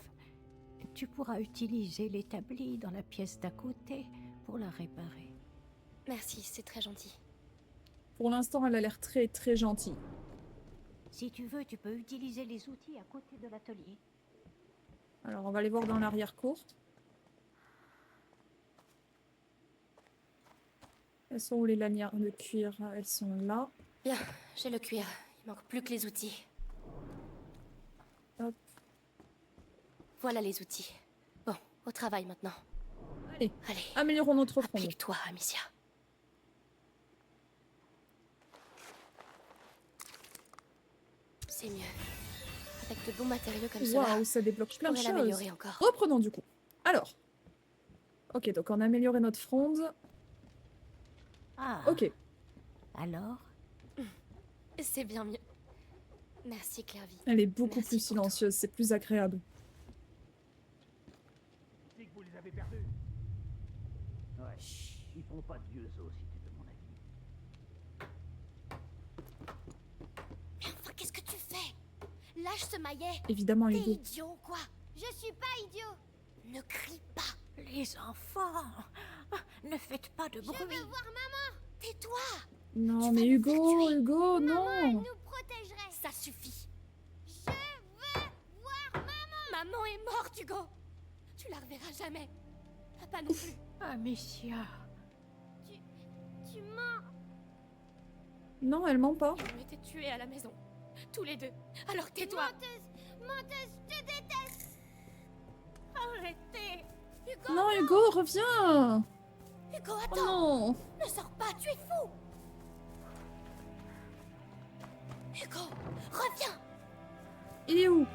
Tu pourras utiliser l'établi dans la pièce d'à côté pour la réparer. Merci, c'est très gentil. Pour l'instant, elle a l'air très très gentille. Si tu veux, tu peux utiliser les outils à côté de l'atelier. Alors, on va aller voir dans l'arrière-cour. Elles sont où les lanières de cuir? Elles sont là. Bien, j'ai le cuir. Il manque plus que les outils. Hop. Voilà les outils. Bon, au travail maintenant. Allez, Allez, améliorons notre front. applique-toi, Amicia. C'est mieux. Avec de bons matériaux comme cela, Waouh, ça débloque je plein de pourrais choses. l'améliorer encore. Reprenons du coup. Alors. Ok, donc on a amélioré notre fronde. Ah. Ok. Alors? C'est bien mieux. Merci, Clairville. Elle est beaucoup Merci plus pour tout. silencieuse, c'est plus agréable. C'est que vous les avez perdus. Ouais, ils font pas de vieux os si tu veux mon avis. Mais enfin, qu'est-ce que tu fais? Lâche ce maillet. Évidemment, T'es Hugo. idiot ou quoi? Je suis pas idiot. Ne crie pas. Les enfants, ne faites pas de bruit. Je veux voir maman. Tais-toi. Non, Tu mais vas nous Hugo, faire tuer. Hugo, Maman, elle non. nous protégerait. Ça suffit. Je veux voir maman. Maman est morte, Hugo. Tu la reverras jamais. Papa non plus. Amicia. Tu mens. Non, elle ment pas. Ils ont été tués à la maison. Tous les deux. Alors tais-toi. Menteuse, je te déteste. Arrêtez. Hugo, Non, Hugo, reviens. Hugo, Oh attends. non. Ne sors pas, tu es fou. Hugo, reviens. Il est où?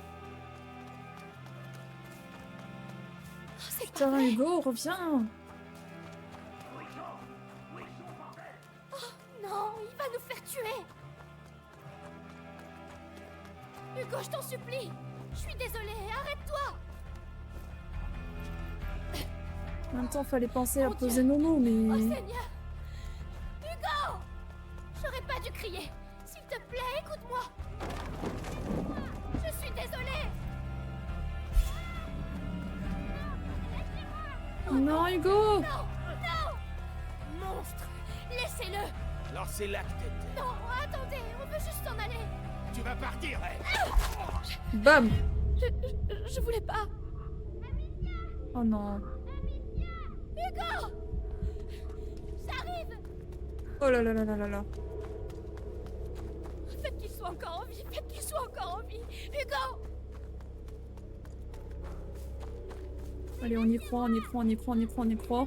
Oh, c'est pas Putain, vrai. Hugo, reviens. Non, il va nous faire tuer. Hugo, je t'en supplie. Je suis désolée, arrête-toi. En même temps, fallait penser à Mon poser Dieu. Nono, Oh mais... Seigneur. Hugo. J'aurais pas dû crier. S'il te plaît, écoute-moi. Je suis désolée. Non, Hugo. Non, non. Monstre. Laissez-le. Alors c'est là que t'étais. Non, attendez, on veut juste s'en aller. Tu vas partir, Bam. Je voulais pas. Oh non. Hugo. J'arrive. Oh là là là là là là. Faites qu'il soit encore en vie. Faites qu'il soit encore en vie. Hugo. Allez, on y croit, on y croit, on y croit, on y croit, on y croit.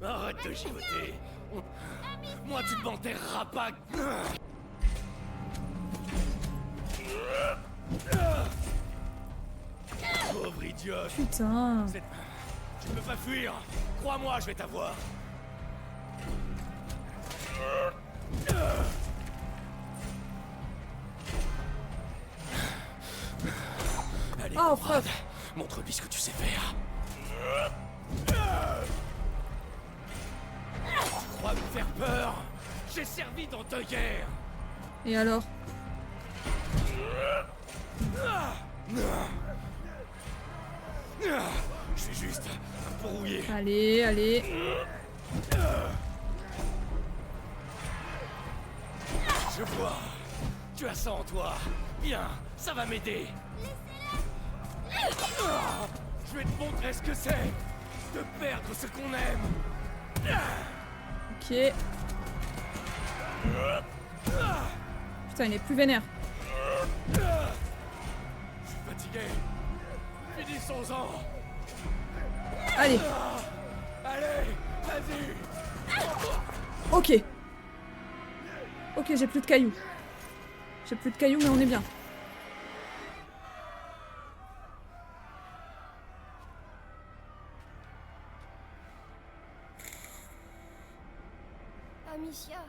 Arrête de gigoter. Moi, tu ne m'enterreras pas. Pauvre idiote. Putain. Tu ne peux pas fuir. Crois-moi, je vais t'avoir. Allez, Oh, Conrad, fuck. montre-lui ce que tu sais faire. Tu crois me faire peur? J'ai servi dans deux guerres. Et alors? Je suis juste un peu rouillé. Allez, allez. Je vois. Tu as ça en toi. Bien, ça va m'aider. Je vais te montrer ce que c'est de perdre ce qu'on aime. Ok. Putain, il est plus vénère. Je suis fatigué. Finissons-en. Allez. Allez, vas-y. Ok. Ok, j'ai plus de cailloux. J'ai plus de cailloux, mais on est bien. Amicia.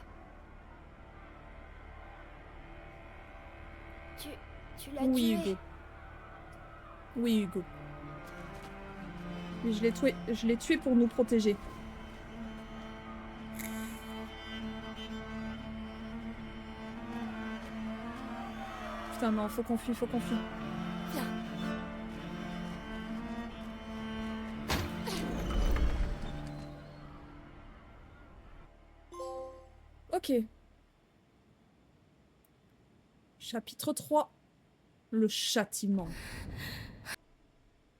Tu l'as Oui, tué. Hugo. Oui, Hugo. Mais je l'ai tué pour nous protéger. Putain, non, faut qu'on fuit, faut qu'on fuit. Viens. Ok. Chapitre 3. Le châtiment.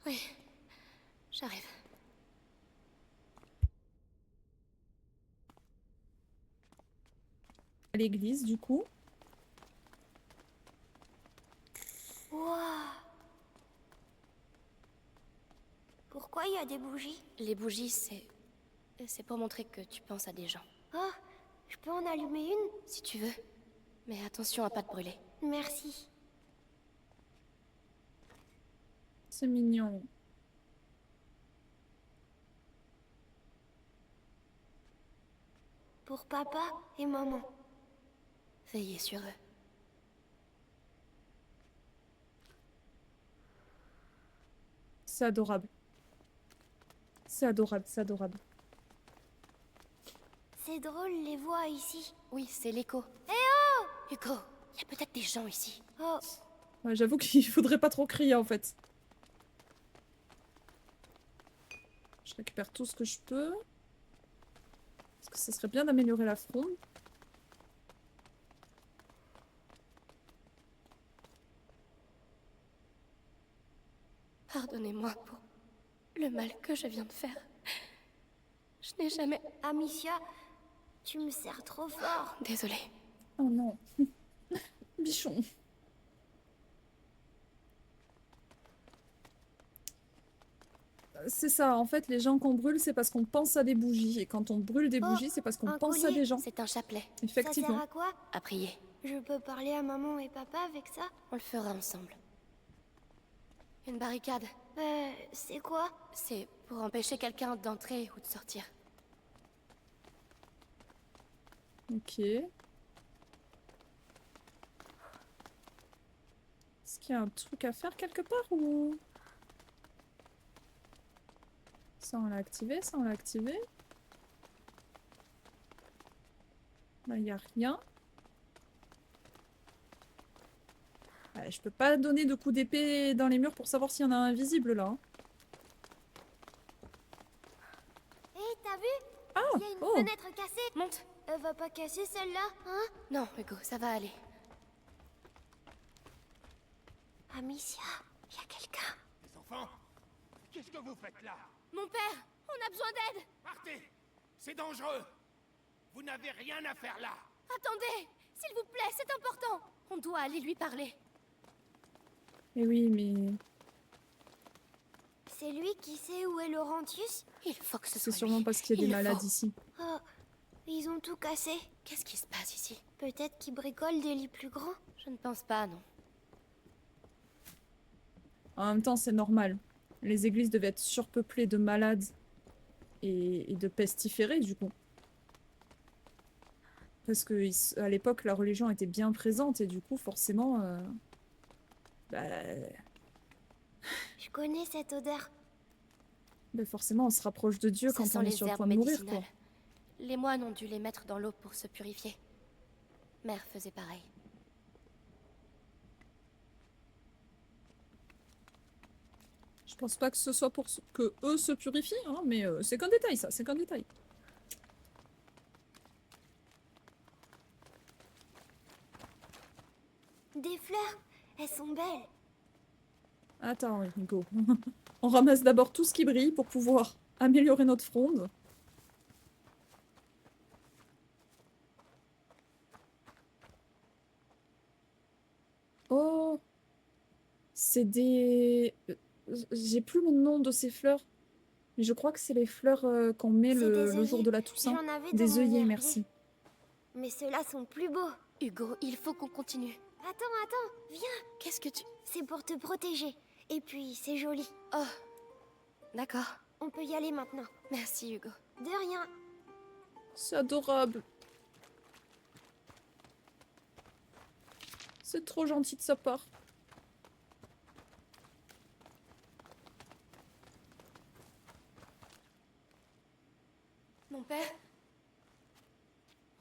Oui, j'arrive. À l'église, du coup. Waouh. Pourquoi il y a des bougies? Les bougies, c'est pour montrer que tu penses à des gens. Oh, je peux en allumer une? Si tu veux. Mais attention à pas te brûler. Merci. C'est mignon. Pour papa et maman. Veillez sur eux. C'est adorable. C'est adorable, c'est adorable. C'est drôle les voix ici. Oui, c'est l'écho. Eh oh! Hugo, il y a peut-être des gens ici. Oh, Ouais, j'avoue qu'il faudrait pas trop crier en fait. Je récupère tout ce que je peux. Parce que ça serait bien d'améliorer la fronde. Pardonnez-moi pour le mal que je viens de faire. Je n'ai jamais... Amicia, tu me serres trop fort. Désolée. Oh non. Bichon. C'est ça, en fait, les gens qu'on brûle, c'est parce qu'on pense à des bougies. Et quand on brûle des Oh, bougies, c'est parce qu'on un pense à collier. des gens. C'est un chapelet. Ça sert Effectivement. à quoi? À prier. Je peux parler à maman et papa avec ça? On le fera ensemble. Une barricade. C'est quoi? C'est pour empêcher quelqu'un d'entrer ou de sortir. Ok. Est-ce qu'il y a un truc à faire quelque part ou... Ça on l'a activé, ça on l'a activé. Là il n'y a rien. Ouais, je peux pas donner de coups d'épée dans les murs pour savoir s'il y en a un invisible là. Hein. Hé, t'as vu? Ah, Il y a une oh. fenêtre cassée. Monte. Elle va pas casser celle-là, hein? Non, Hugo, ça va aller. Amicia, il y a quelqu'un. Les enfants, qu'est-ce que vous faites là? Mon père, on a besoin d'aide. Partez! C'est dangereux! Vous n'avez rien à faire là! Attendez, s'il vous plaît, c'est important. On doit aller lui parler. Eh oui, mais C'est lui qui sait où est Laurentius? Il faut que ce c'est soit sûrement lui. parce qu'il y a Il des le malades faut. ici. Oh, ils ont tout cassé. Qu'est-ce qui se passe ici? Peut-être qu'ils bricolent des lits plus grands. Je ne pense pas, non. En même temps, c'est normal. Les églises devaient être surpeuplées de malades et de pestiférés, du coup. Parce que à l'époque, la religion était bien présente et du coup, forcément... Je connais cette odeur. forcément, on se rapproche de Dieu Ça quand sent on est les sur le herbes point de mourir, quoi. médicinales. Les moines ont dû les mettre dans l'eau pour se purifier. Mère faisait pareil. Je pense pas que ce soit pour que eux se purifient, hein, mais c'est qu'un détail, ça, c'est qu'un détail. Des fleurs, elles sont belles. Attends, Hugo. On ramasse d'abord tout ce qui brille pour pouvoir améliorer notre fronde. C'est des... J'ai plus le nom de ces fleurs. Mais je crois que c'est les fleurs qu'on met C'est le des jour œillets. de la Toussaint. J'en avais dans Des mon œillets, herbier. merci. Mais ceux-là sont plus beaux. Hugo, il faut qu'on continue. Attends, viens. Qu'est-ce que tu... C'est pour te protéger. Et puis, c'est joli. Oh, d'accord. On peut y aller maintenant. Merci, Hugo. De rien. C'est adorable. C'est trop gentil de sa part. Mon père,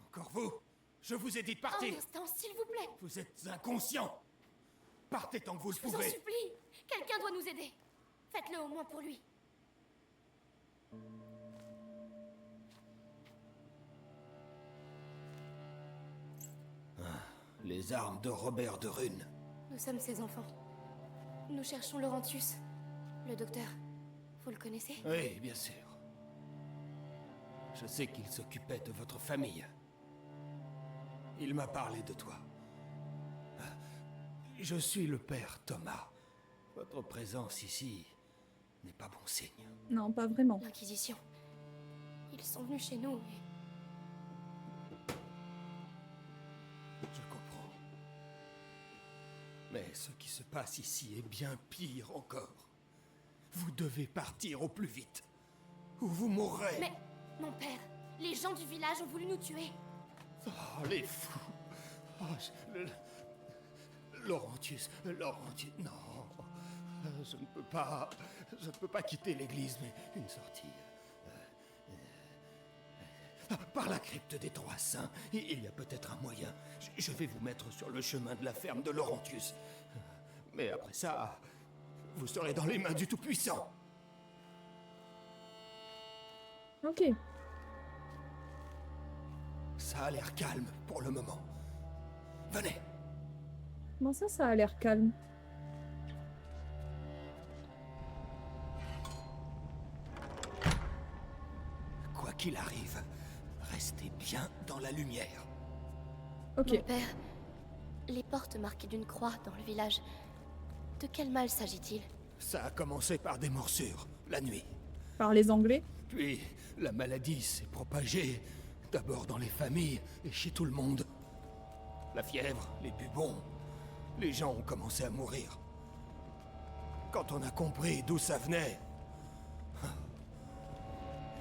Encore vous? Je vous ai dit de un partir. instant, s'il vous plaît. Vous êtes inconscient. Partez tant que vous le Je vous en pouvez. supplie. Quelqu'un doit nous aider. Faites-le au moins pour lui. Les armes de Robert de Rune. Nous sommes ses enfants. Nous cherchons Laurentius. Le docteur. Vous le connaissez? Oui, bien sûr. Je sais qu'il s'occupait de votre famille. Il m'a parlé de toi. Je suis le père Thomas. Votre présence ici n'est pas bon signe. Non, pas vraiment. L'Inquisition. Ils sont venus chez nous et... Je comprends. Mais ce qui se passe ici est bien pire encore. Vous devez partir au plus vite. Ou vous mourrez. Mais, mon père, les gens du village ont voulu nous tuer. Oh, les fous. Oh, Laurentius, non. Je ne peux pas quitter l'église, mais une sortie. Par la crypte des Trois Saints, il y a peut-être un moyen. Je vais vous mettre sur le chemin de la ferme de Laurentius. Mais après ça, vous serez dans les mains du Tout-Puissant. Ok. Ça a l'air calme pour le moment. Venez. Comment ça a l'air calme? Quoi qu'il arrive, restez bien dans la lumière. Ok. Mon père, les portes marquées d'une croix dans le village. De quel mal s'agit-il? Ça a commencé par des morsures, la nuit. Par les Anglais? Puis, la maladie s'est propagée, d'abord dans les familles et chez tout le monde. La fièvre, les bubons, les gens ont commencé à mourir. Quand on a compris d'où ça venait,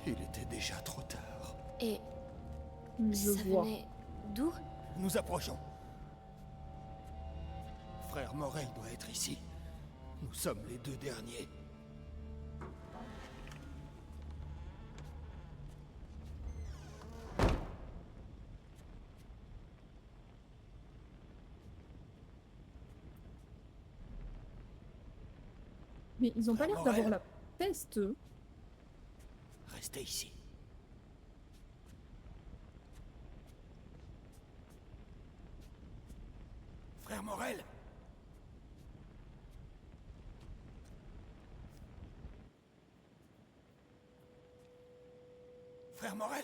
il était déjà trop tard. Et Je ça vois. venait d'où? Nous approchons. Frère Morel doit être ici. Nous sommes les deux derniers. Mais ils ont pas l'air d'avoir Morel. la peste, eux. Restez ici. Frère Morel. Frère Morel.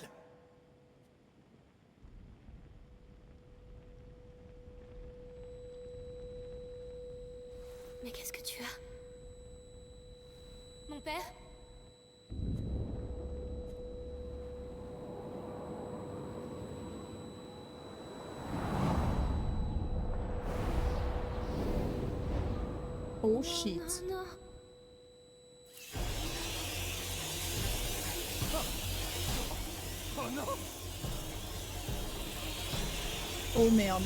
Mais qu'est-ce que tu as? Mon père? Oh shit. Non, non. Oh non. Oh merde.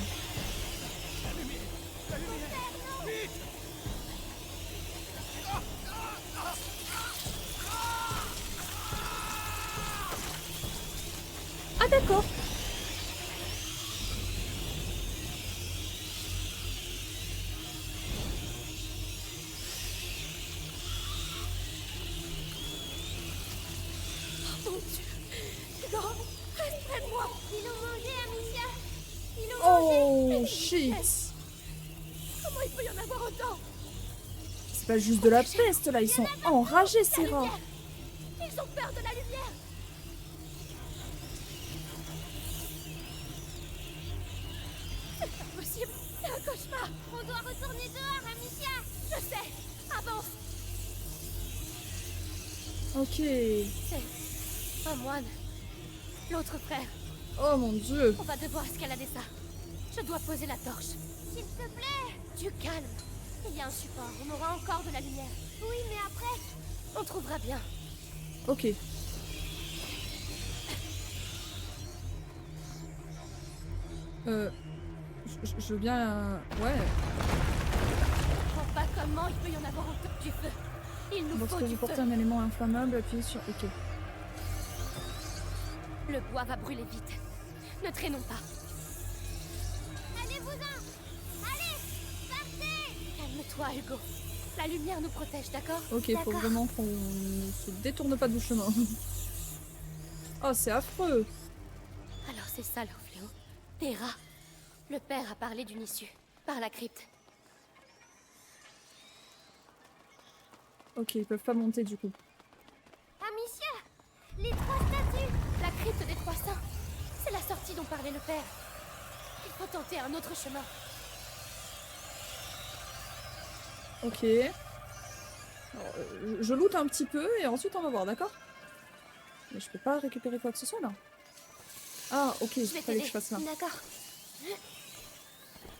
Ah d'accord. Mon Dieu! Hugo, reste près de moi! Ils l'ont mangé, Amicia. Ils l'ont Oh mangé. shit. Comment il peut y en avoir autant? C'est pas juste de la peste là, ils sont enragés ces rats. Ils ont peur de la lumière! C'est pas possible! C'est un cauchemar! On doit retourner dehors, Amicia. Je sais. Avance. Ok. C'est un moine. L'autre frère. Oh mon dieu. On va devoir escalader ça. Je dois poser la torche. S'il te plaît. Du calme. Il y a un support. On aura encore de la lumière. Oui, mais après... On trouvera bien. Ok. Je veux bien... Ouais. Je vois pas comment il peut y en avoir autant du feu. Il nous faut Lorsque du vous portez feu. un élément inflammable, appuyez sur... Ok. Le bois va brûler vite. Ne traînons pas. Allez-vous-en. Allez, partez. Calme-toi, Hugo. La lumière nous protège, d'accord? Ok, faut vraiment qu'on ne se détourne pas du chemin. Oh, c'est affreux. Alors c'est ça, l'Orfléau. Des rats. Le père a parlé d'une issue. Par la crypte. Ok, ils peuvent pas monter du coup. Amicia, les 3 statues. La crypte des 3 saints. C'est la sortie dont parlait le père. Il faut tenter un autre chemin. Ok. Alors, je loot un petit peu et ensuite on va voir, d'accord? Mais je peux pas récupérer quoi que ce soit là. Ah, ok, il Je vais fallait que t'aider. je fasse ça. D'accord.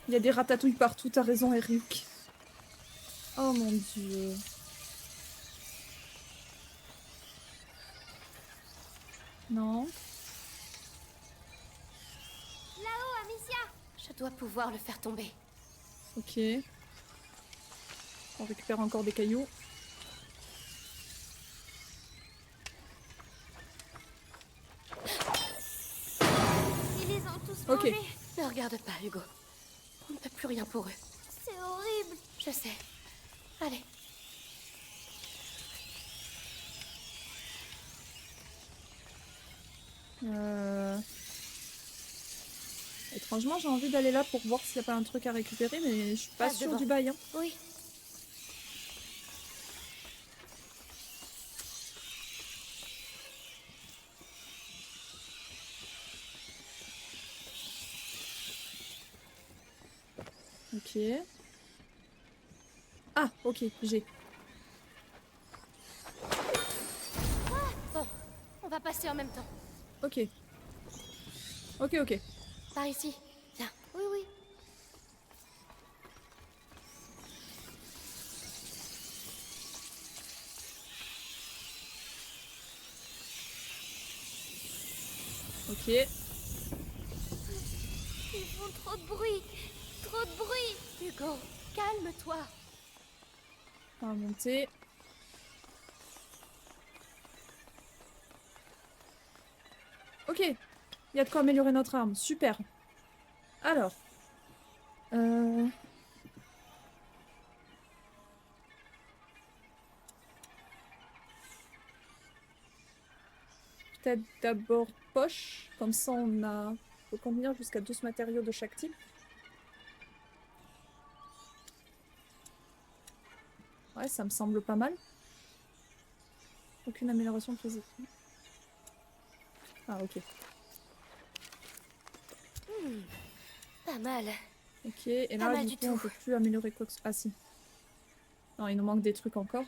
Il y a des ratatouilles partout, t'as raison, Eric. Oh mon dieu. Non. Là-haut, Amicia. Je dois pouvoir le faire tomber. Ok. On récupère encore des cailloux. Ils les ont tous Ok. mangés. Ne regarde pas, Hugo. On ne peut plus rien pour eux. C'est horrible. Je sais. Allez. Étrangement, j'ai envie d'aller là pour voir s'il n'y a pas un truc à récupérer, mais je suis pas Passe sûre devant. du bail. Hein. Oui. Ok. Ah, ok, j'ai. Bon, on va passer en même temps. Ok. Ok, ok. Par ici. Viens. Oui, oui. Ok. Ils font trop de bruit. Trop de bruit. Hugo, calme-toi. On va monter. Ok. Il y a de quoi améliorer notre arme. Super. Alors. Peut-être d'abord poche. Comme ça, on peut contenir jusqu'à 12 matériaux de chaque type. Ouais, ça me semble pas mal. Aucune amélioration physique. Ah, ok. Pas mal. Ok, et Pas là, mal du du coup, on tout. peut plus améliorer quoi que ce soit. Ah, si. Non, il nous manque des trucs encore.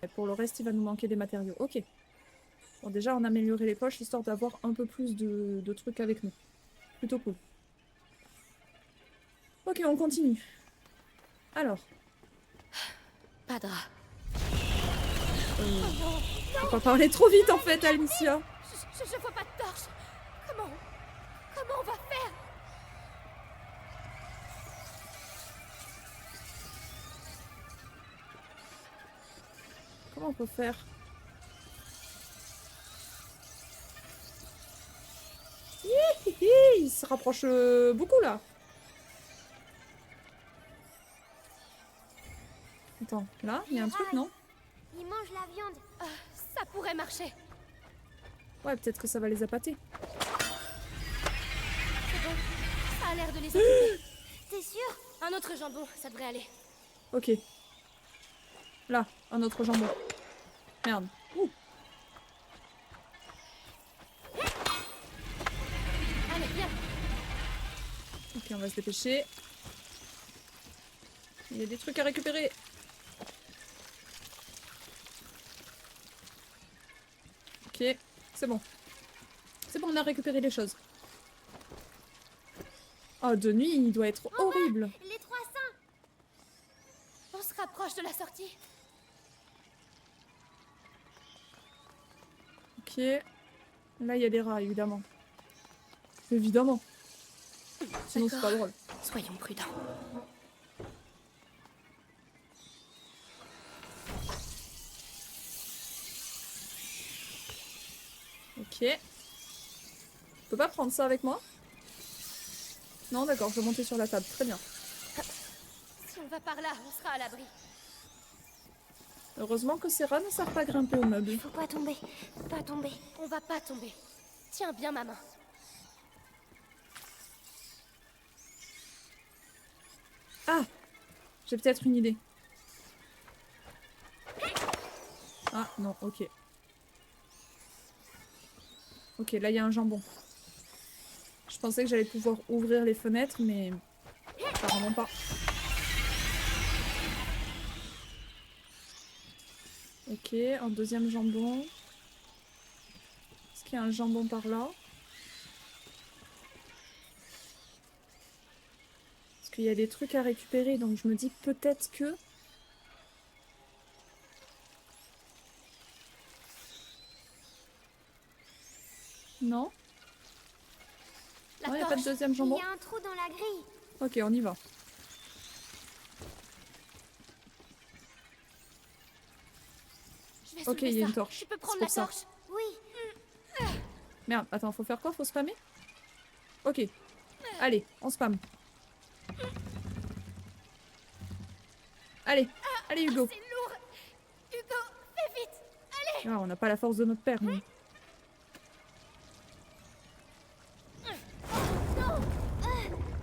Et pour le reste, il va nous manquer des matériaux. Ok. Bon, déjà, on a amélioré les poches, histoire d'avoir un peu plus de trucs avec nous. Plutôt cool. Ok, on continue. Alors. Pas de rat. Faut pas parler trop vite, en fait, Alicia. Je vois pas de torche. Comment on va faire? Comment on peut faire? Il se rapproche beaucoup, là. Attends, là, il y a un truc, non? Ils mangent la viande. Ah, ça pourrait marcher. Ouais, peut-être que ça va les appâter. C'est bon. Ça a l'air de les occuper. T'es sûr? Un autre jambon, ça devrait aller. Ok. Là, un autre jambon. Merde. Ouh. Allez, viens. Ok, on va se dépêcher. Il y a des trucs à récupérer. C'est bon. C'est bon, on a récupéré les choses. Oh, de nuit, il doit être horrible. Les 3 saints. On se rapproche de la sortie. Ok. Là, il y a des rats, évidemment. Évidemment. Sinon, c'est pas drôle. Soyons prudents. Ok. Je peux pas prendre ça avec moi? Non, d'accord, je vais monter sur la table. Très bien. Si on va par là, on sera à l'abri. Heureusement que ces rats ne savent pas grimper aux meubles. Faut pas tomber. Pas tomber. On va pas tomber. Tiens bien ma main. Ah! J'ai peut-être une idée. Ah, non, ok. Ok, là, il y a un jambon. Je pensais que j'allais pouvoir ouvrir les fenêtres, mais apparemment pas. Ok, un deuxième jambon. Est-ce qu'il y a un jambon par là? Parce qu'il y a des trucs à récupérer, donc je me dis peut-être que... Non? Non, il n'y a pas de deuxième jambon? Il y a un trou dans la grille. Ok, on y va. Je vais Ok, soulever il y a ça. une torche. Tu peux prendre C'est la pour ça. torche? Oui. Merde, attends, faut faire quoi? Faut spammer? Ok. Allez, on spamme. Allez, allez Hugo. C'est lourd. Hugo, fais vite. Allez. Ah, on n'a pas la force de notre père, nous.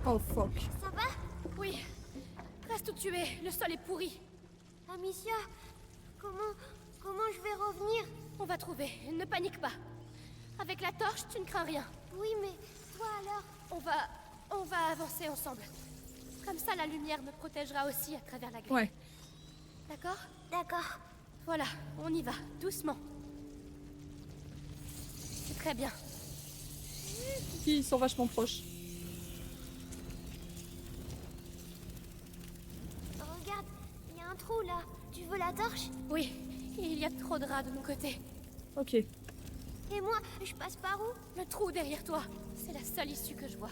Oh fuck. Ça va? Oui. Reste où tu es. Le sol est pourri. Amicia, comment je vais revenir? On va trouver. Ne panique pas. Avec la torche, tu ne crains rien. Oui, mais toi alors? On va avancer ensemble. Comme ça, la lumière me protégera aussi à travers la grille. Ouais. D'accord? D'accord. Voilà, on y va, doucement. C'est très bien. Ils sont vachement proches. Regarde, il y a un trou là. Tu veux la torche? Oui, il y a trop de rats de mon côté. Ok. Et moi, je passe par où? Le trou derrière toi, c'est la seule issue que je vois.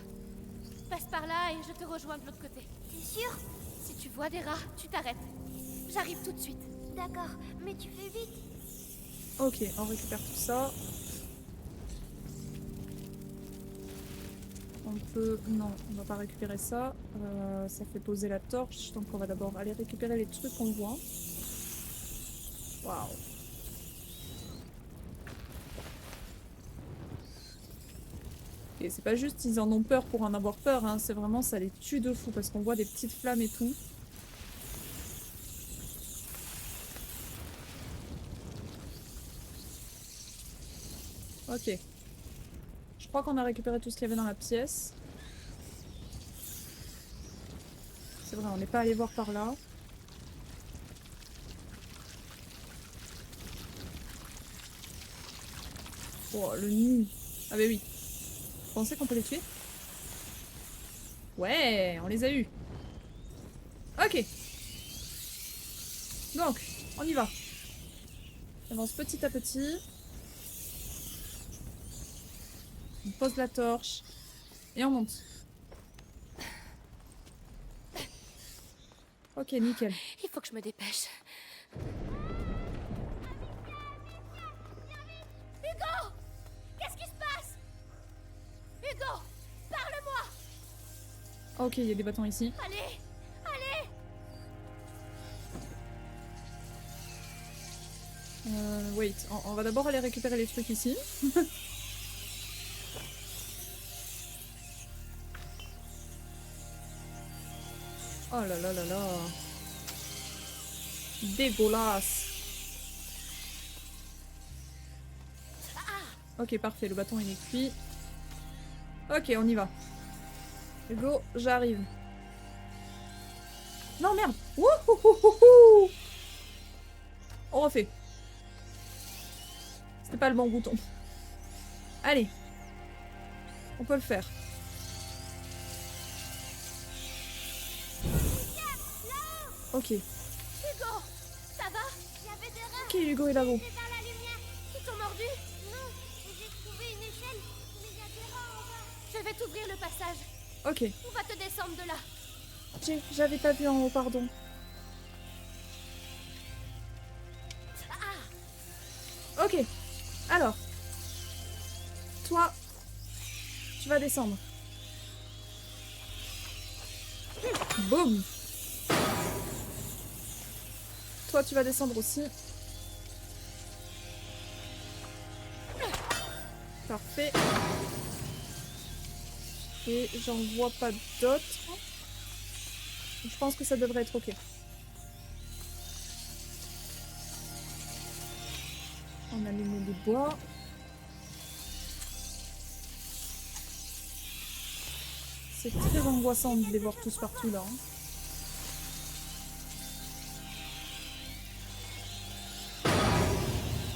Passe par là et je te rejoins de l'autre côté. T'es sûr? Si tu vois des rats, tu t'arrêtes. J'arrive tout de suite. D'accord, mais tu fais vite. Ok, on récupère tout ça. On peut... Non, on va pas récupérer ça. Ça fait poser la torche, donc on va d'abord aller récupérer les trucs qu'on voit. Waouh. Et c'est pas juste ils en ont peur pour en avoir peur, hein, c'est vraiment ça les tue de fou parce qu'on voit des petites flammes et tout. Ok. Je crois qu'on a récupéré tout ce qu'il y avait dans la pièce. C'est vrai, on n'est pas allé voir par là. Oh, le nid. Ah bah oui. Vous pensez qu'on peut les tuer? Ouais, on les a eus. Ok. Donc, on y va. On avance petit à petit. On pose la torche. Et on monte. Ok, nickel. Il faut que je me dépêche. Hugo! Qu'est-ce qui se passe? Hugo! Parle-moi! Ok, il y a des bâtons ici. Allez! Allez! Wait, on va d'abord aller récupérer les trucs ici. Oh là là là là. Dégueulasse. Ok, parfait, le bâton il est cuit. Ok, on y va. Go, j'arrive. Non, merde. Wouhouhouhou. On refait. C'était pas le bon bouton. Allez. On peut le faire. Ok. Hugo, ça va? J'avais des rats. Ok, Hugo est là-haut. C'est dans la lumière. Ils t'ont mordu? Non, j'ai trouvé une échelle. Mais il y a des rats en bas. Je vais t'ouvrir le passage. Ok. On va te descendre de là. J'avais pas vu en haut, pardon. Ok. Alors. Toi, tu vas descendre. Boum. Toi, tu vas descendre aussi. Parfait. Et j'en vois pas d'autres. Je pense que ça devrait être ok. On allume les bois. C'est très angoissant de les voir tous partout là.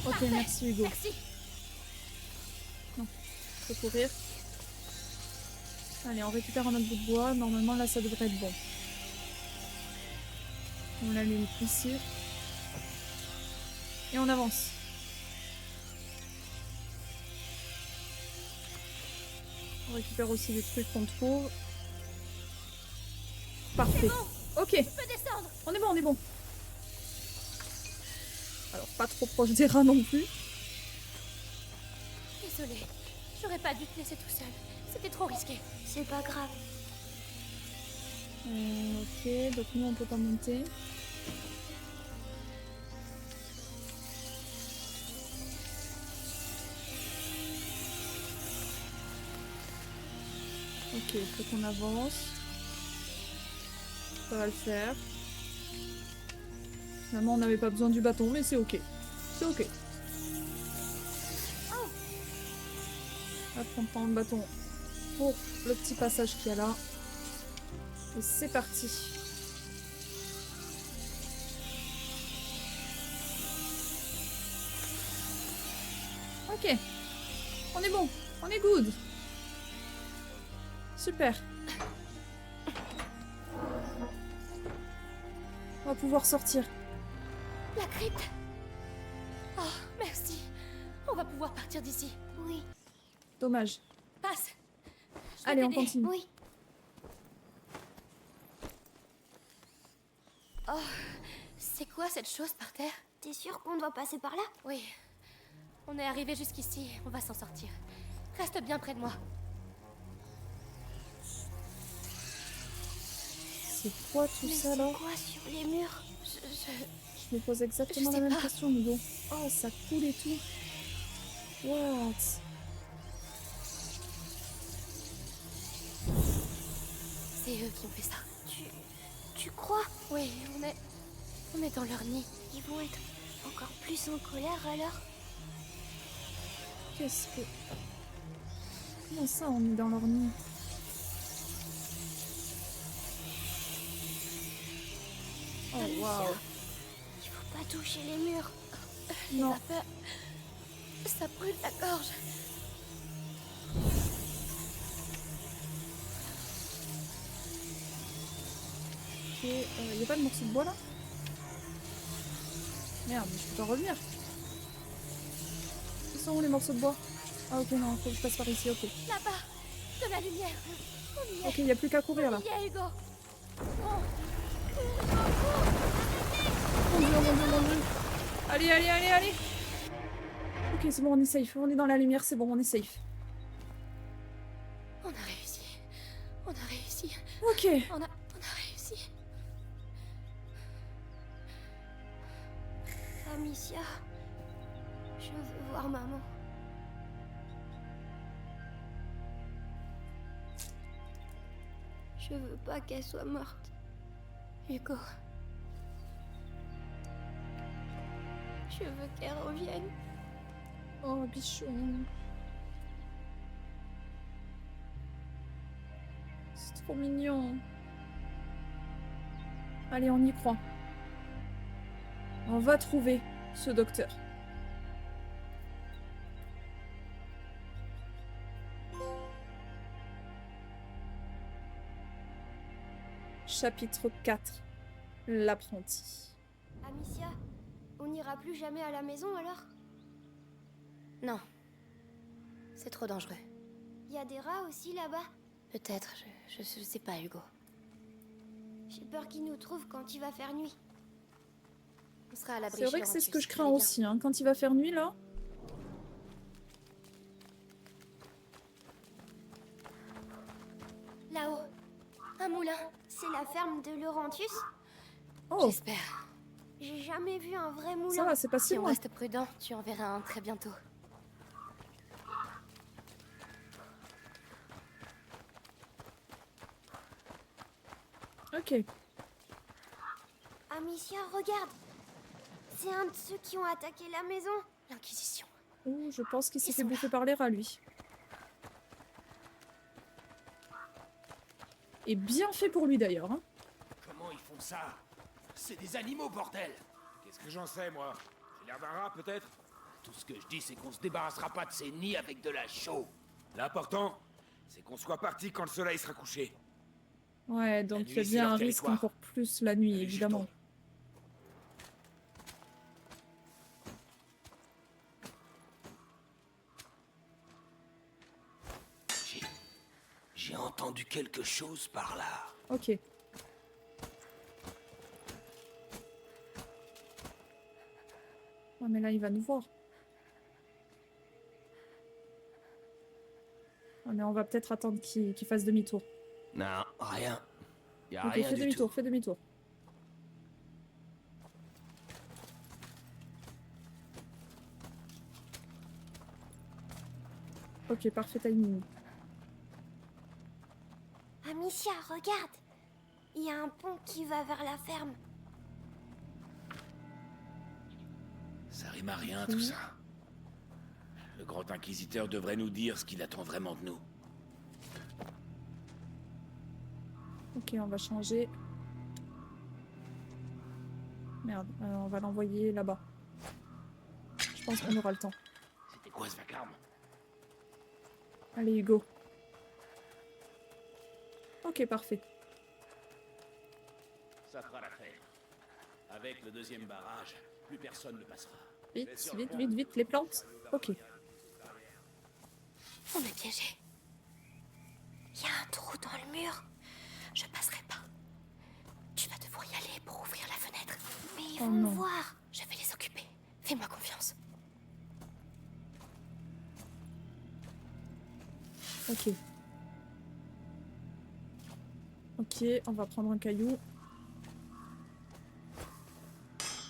Ok, Parfait. merci Hugo. Merci. Non, faut courir. Allez, on récupère un autre bout de bois. Normalement, là, ça devrait être bon. On l'allume ici. Et on avance. On récupère aussi les trucs qu'on trouve. Parfait. Bon, Ok, tu peux descendre. on est bon, on est bon. Alors, pas trop proche des rats non plus. Désolée. J'aurais pas dû te laisser tout seul. C'était trop risqué. C'est pas grave. Ok, donc nous on peut pas monter. Ok, il faut qu'on avance. Ça va le faire. Finalement on n'avait pas besoin du bâton, mais c'est ok. C'est ok. Hop, on prend le bâton pour le petit passage qu'il y a là. Et c'est parti. Ok. On est bon. On est good. Super. On va pouvoir sortir. La crypte. Oh, merci. On va pouvoir partir d'ici. Oui, Dommage. Passe. Je vais Allez, on t'aider. continue. oui. Oh, c'est quoi cette chose par terre? T'es sûr qu'on doit passer par là? Oui. On est arrivé jusqu'ici. On va s'en sortir. Reste bien près de moi. C'est quoi tout Mais ça c'est là? quoi sur les murs? Je me pose exactement Je la sais même pas. question, Hugo. Oh, ça coule et tout. What? C'est eux qui ont fait ça. Tu crois? Oui, on est dans leur nid. Ils vont être encore plus en colère alors? Qu'est-ce que... Comment ça, on est dans leur nid? Oh, Amicia, waouh. il faut pas toucher les murs. Non. J'ai peur. Ça brûle la gorge. Ok, y a pas de morceau de bois là? Merde, mais je peux pas revenir. Ils sont où les morceaux de bois? Ah ok, non, faut que je passe par ici, ok. Là-bas, de la lumière. On y est. Ok, y a plus qu'à courir là. On y est, Hugo. Mon dieu, mon dieu, mon dieu. Allez, allez, allez, allez. Ok, c'est bon, on est safe. On est dans la lumière, c'est bon, on est safe. On a réussi. On a réussi. Ok. On a réussi. Amicia, je veux voir maman. Je veux pas qu'elle soit morte. Hugo, Je veux qu'elle revienne. Oh, bichon. C'est trop mignon. Allez, on y croit. On va trouver ce docteur. Chapitre 4. L'apprenti. Amicia, on n'ira plus jamais à la maison alors? Non. C'est trop dangereux. Y a des rats aussi là-bas? Peut-être, je sais pas, Hugo. J'ai peur qu'ils nous trouvent quand il va faire nuit. On sera à l'abri. C'est vrai que c'est ce que je crains bien. aussi, hein, quand il va faire nuit là. Là-haut, un moulin. C'est la ferme de Laurentius? Oh, J'espère. J'ai jamais vu un vrai ça moulin. va, c'est pas si Si on loin. reste prudent, tu en verras un très bientôt. Ok. Amicia, regarde. C'est un de ceux qui ont attaqué la maison. L'Inquisition. Oh, je pense qu'il s'est Ils fait sont bouffer par les rats, lui. Et bien fait pour lui d'ailleurs. Hein. Comment ils font ça? C'est des animaux, bordel! Qu'est-ce que j'en sais, moi? J'ai l'air d'un rat, peut-être? Tout ce que je dis, c'est qu'on se débarrassera pas de ces nids avec de la chaux. L'important, c'est qu'on soit parti quand le soleil sera couché. Ouais, donc il y a nuit, c'est bien leur un risque territoire. encore plus la nuit, Allez, évidemment. jetons. J'ai entendu quelque chose par là. Ok. Ouais, mais là, il va nous voir. Ouais, mais on va peut-être attendre qu'il fasse demi-tour. Non, rien. Y a Ok, rien fais du demi-tour, tout. fais demi-tour. Ok, parfait timing. Amicia, regarde. Il y a un pont qui va vers la ferme. Ça rime à rien, tout ça. Le grand inquisiteur devrait nous dire ce qu'il attend vraiment de nous. Ok, on va changer. Merde, on va l'envoyer là-bas. Je pense qu'on aura le temps. C'était quoi ce vacarme? Allez, Hugo. Ok, parfait. Ça fera l'affaire. Avec le deuxième barrage, plus personne ne passera. Vite, vite, vite, vite, les plantes. Ok. On est piégés. Il y a un trou dans le mur. Je passerai pas. Tu vas devoir y aller pour ouvrir la fenêtre. Mais ils Oh vont non. me voir. Je vais les occuper. Fais-moi confiance. Ok. Ok, on va prendre un caillou.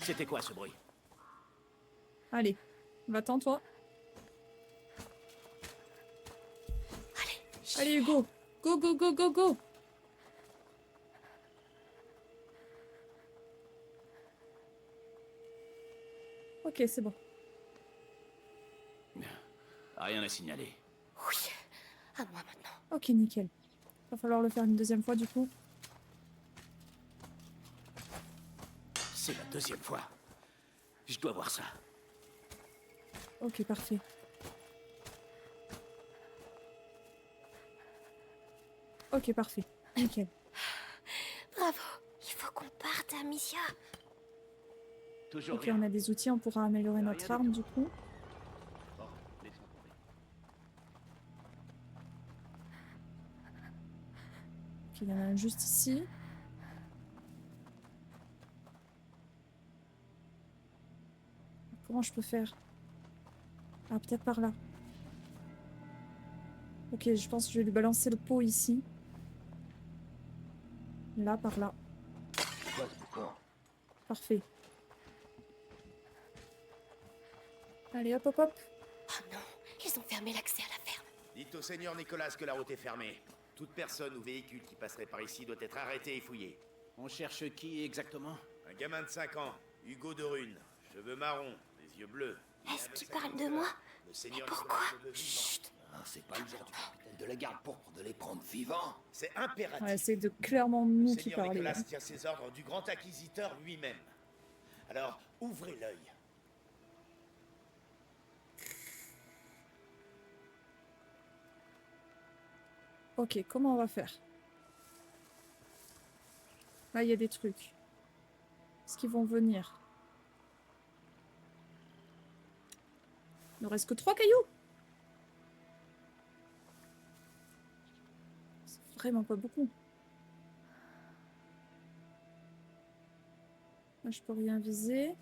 C'était quoi ce bruit? Allez, va-t'en toi. Allez Hugo, go go go go go. Ok, c'est bon. Rien à signaler. Oui. À moi maintenant. Ok, nickel. Va falloir le faire une deuxième fois du coup. C'est la deuxième fois. Je dois voir ça. Ok, parfait. Ok, parfait. Nickel. Bravo. Il faut qu'on parte, Amicia. Toujours Ok, rien. on a des outils, on pourra améliorer notre arme du coup. Bon, laisse-moi tomber. Ok, il y en a un juste ici. Comment je peux faire? Ah, peut-être par là. Ok, je pense que je vais lui balancer le pot ici. Là, par là. Quoi ce boucan? Parfait. Allez, hop, hop, hop. Oh non, ils ont fermé l'accès à la ferme. Dites au seigneur Nicolas que la route est fermée. Toute personne ou véhicule qui passerait par ici doit être arrêté et fouillé. On cherche qui exactement? Un gamin de 5 ans, Hugo de Rune, cheveux marrons, les yeux bleus. Est-ce qu'il parle de moi? Le seigneur pourquoi? Nicolas le veut vivant. Ah, c'est pas le genre du capitaine de la garde pourpre de les prendre vivants. C'est impératif. Ouais, c'est de clairement Le nous qui seigneur parlons. Nicolas tient ses ordres du grand inquisiteur lui-même. Alors, ouvrez l'œil. Ok, comment on va faire? Ah, il y a des trucs. Est-ce qu'ils vont venir? Il ne reste que 3 cailloux. C'est vraiment pas beaucoup. Là, je peux rien viser.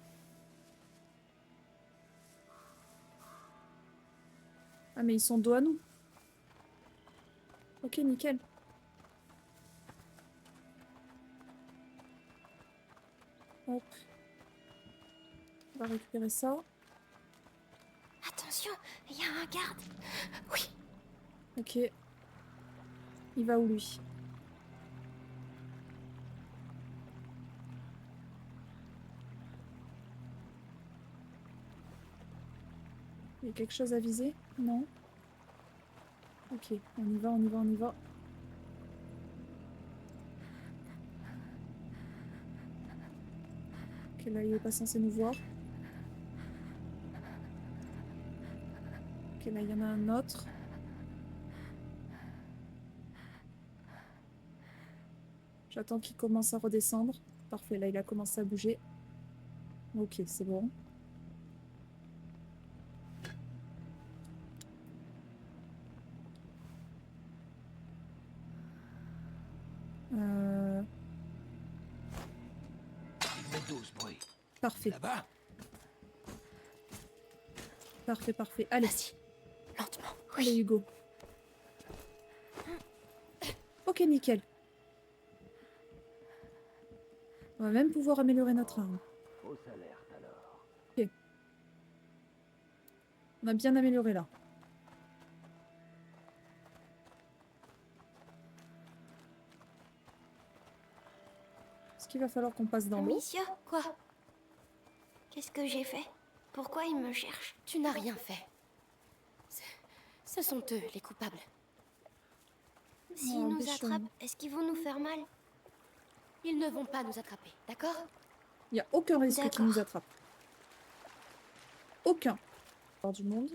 Ah, mais ils sont dos à nous. Ok, nickel. Hop. On va récupérer ça. Attention, il y a un garde. Oui. Ok. Il va où, lui? Il y a quelque chose à viser? Non? Ok, on y va, on y va, on y va. Ok, là, il est pas censé nous voir. Ok, là, il y en a un autre. J'attends qu'il commence à redescendre. Parfait, là, il a commencé à bouger. Ok, c'est bon. Parfait. Là-bas? Parfait, parfait. Allez. Vas-y, lentement. Allez, Hugo. Ok, nickel. On va même pouvoir améliorer notre arme. Fausse alerte alors. Ok. On a bien amélioré là. Est-ce qu'il va falloir qu'on passe dans l'eau? Amicia, Quoi? qu'est-ce que j'ai fait? Pourquoi ils me cherchent? Tu n'as rien fait. Ce sont eux, les coupables. S'ils Oh, nous bichon. attrapent, est-ce qu'ils vont nous faire mal? Ils ne vont pas nous attraper, d'accord? Il n'y a aucun risque qu'il D'accord. nous attrape. Aucun. Hors du monde.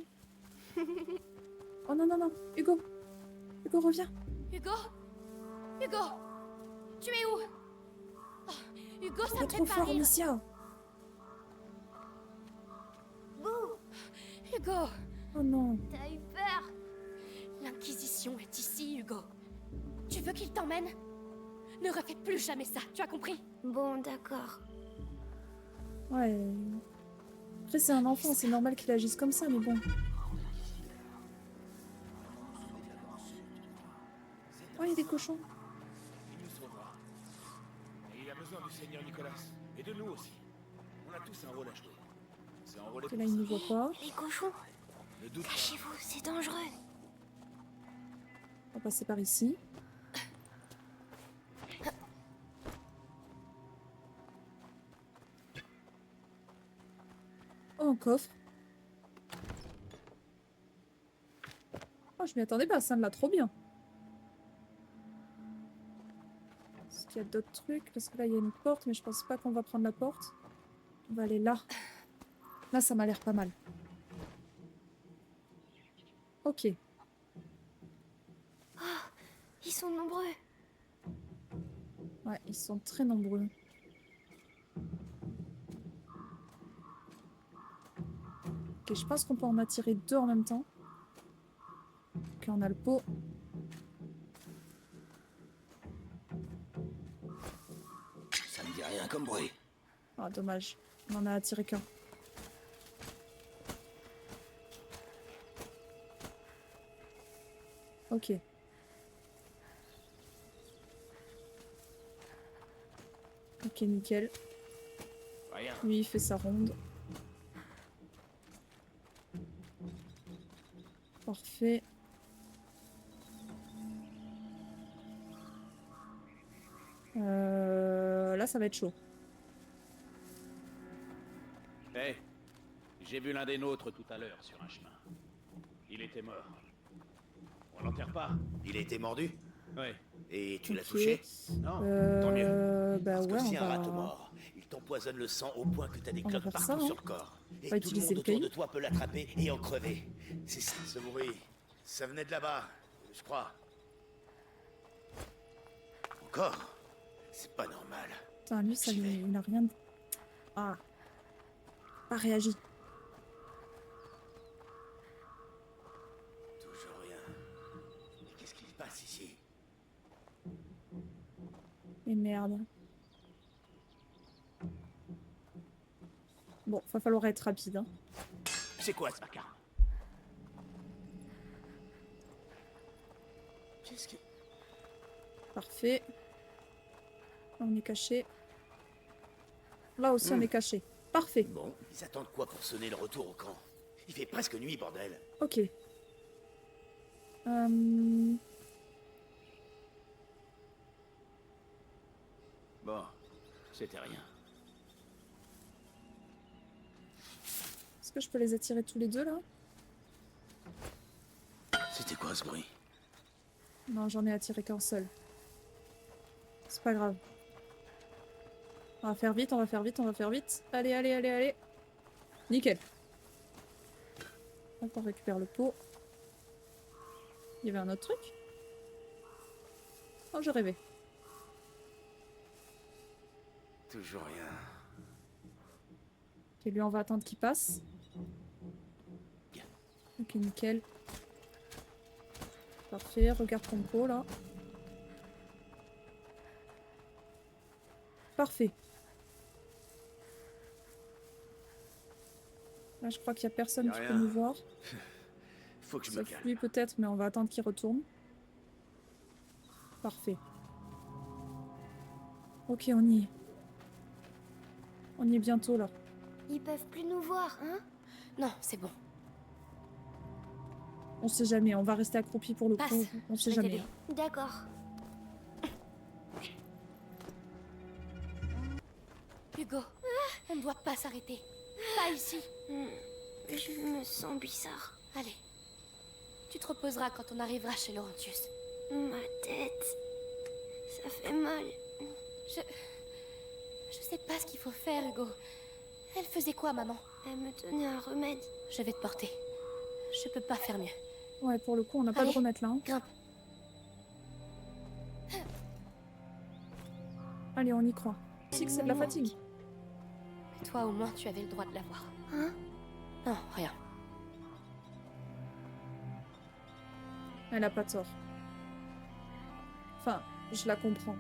Oh non, non, non. Hugo. Hugo, reviens. Hugo? Hugo? Tu es où? Oh, Hugo, ça T'es me trop fait pas fort, rire. Amicia. Hugo, Oh non. T'as eu peur? l'Inquisition est ici, Hugo. Tu veux qu'il t'emmène? Ne refais plus jamais ça, tu as compris? Bon, d'accord. Ouais. Après, c'est un enfant, c'est normal qu'il agisse comme ça, mais bon. Oh, il y a des cochons. Il nous sauvera. Et il a besoin du Seigneur Nicolas. Et de nous aussi. On a tous un rôle à jouer. C'est enrôler Ok, là, il ne voit pas. Les cochons, Ne doute pas. cachez-vous, c'est dangereux. On va passer par ici. Oh, un coffre. Oh, je m'y attendais pas, ça me l'a trop bien. Est-ce qu'il y a d'autres trucs? Parce que là, il y a une porte, mais je pense pas qu'on va prendre la porte. On va aller là. Là, ça m'a l'air pas mal. Ok. Ils sont nombreux. Ouais, ils sont très nombreux. Ok, je pense qu'on peut en attirer 2 en même temps. Ok, on a le pot. Ça me dit rien comme bruit. Ah, dommage. On en a attiré qu'un. Ok. Ok, nickel. Rien. Lui, il fait sa ronde. Parfait. Là, ça va être chaud. Hé, j'ai vu l'un des nôtres tout à l'heure sur un chemin. Il était mort. On l'enterre pas? Il a été mordu? Ouais. Et tu l'as Ok. touché? Non. Tant mieux. Bah Parce ouais, que on si un rat te va... mord, il t'empoisonne le sang au point que t'as des On va cloques faire partout ça, hein. sur le corps. Et va tout le utiliser monde le autour de caillou. toi peut l'attraper et en crever. C'est ça, ce bruit. Ça venait de là-bas, je crois. Encore? C'est pas normal. Putain, lui, ça lui... il a rien... Ah. Pas réagi. Toujours rien. Mais qu'est-ce qui se passe ici? Et merde. Bon, va falloir être rapide. Hein. C'est quoi ce bacard? Qu'est-ce que... Parfait. Là, on est caché. Là aussi, on est caché. Parfait. Bon, ils attendent quoi pour sonner le retour au camp? Il fait presque nuit, bordel. Ok. Bon, c'était rien. Est-ce que je peux les attirer tous les deux, là? C'était quoi ce bruit? Non, j'en ai attiré qu'un seul. C'est pas grave. On va faire vite, on va faire vite, on va faire vite. Allez, allez, allez, allez. Nickel. Hop, on récupère le pot. Il y avait un autre truc? Oh, je rêvais. Toujours rien. Ok, lui, on va attendre qu'il passe. Ok, nickel. Parfait, regarde ton pot, là. Parfait. Là, je crois qu'il n'y a personne qui peut nous voir. Faut que je me Sauf calme. lui, peut-être, mais on va attendre qu'il retourne. Parfait. Ok, on y est. On y est bientôt, là. Ils peuvent plus nous voir, hein? Non, c'est bon. On sait jamais, on va rester accroupi pour le Passe, coup. On je sait vais jamais. t'aider. D'accord. Hugo, on ne doit pas s'arrêter. Pas ici. Je me sens bizarre. Allez. Tu te reposeras quand on arrivera chez Laurentius. Ma tête... ça fait mal. Je sais pas ce qu'il faut faire, Hugo. Elle faisait quoi, maman? Elle me donnait un remède. Je vais te porter. Je peux pas faire mieux. Ouais, pour le coup, on n'a pas de Allez, remède là. Hein. Grimpe. Allez, on y croit. Si que c'est de la fatigue. Mais toi, au moins, tu avais le droit de l'avoir. Hein? Non, rien. Elle a pas tort. Enfin, je la comprends.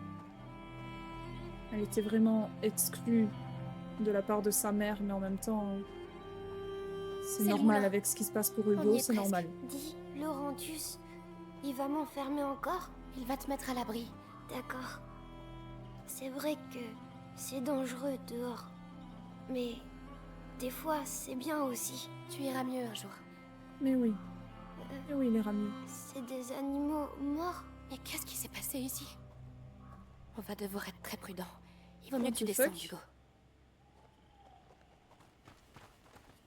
Elle était vraiment exclue de la part de sa mère, mais en même temps... C'est normal Moulin. avec ce qui se passe pour On y Hugo, est c'est presque. normal. Dis, Laurentius, il va m'enfermer encore? Il va te mettre à l'abri. D'accord. C'est vrai que c'est dangereux dehors. Mais des fois, c'est bien aussi. Tu iras mieux un jour. Mais oui. Mais oui, il ira mieux. C'est des animaux morts? Mais qu'est-ce qui s'est passé ici? On va devoir être très prudent. Il vaut mieux What que tu the descendes, fuck? Hugo.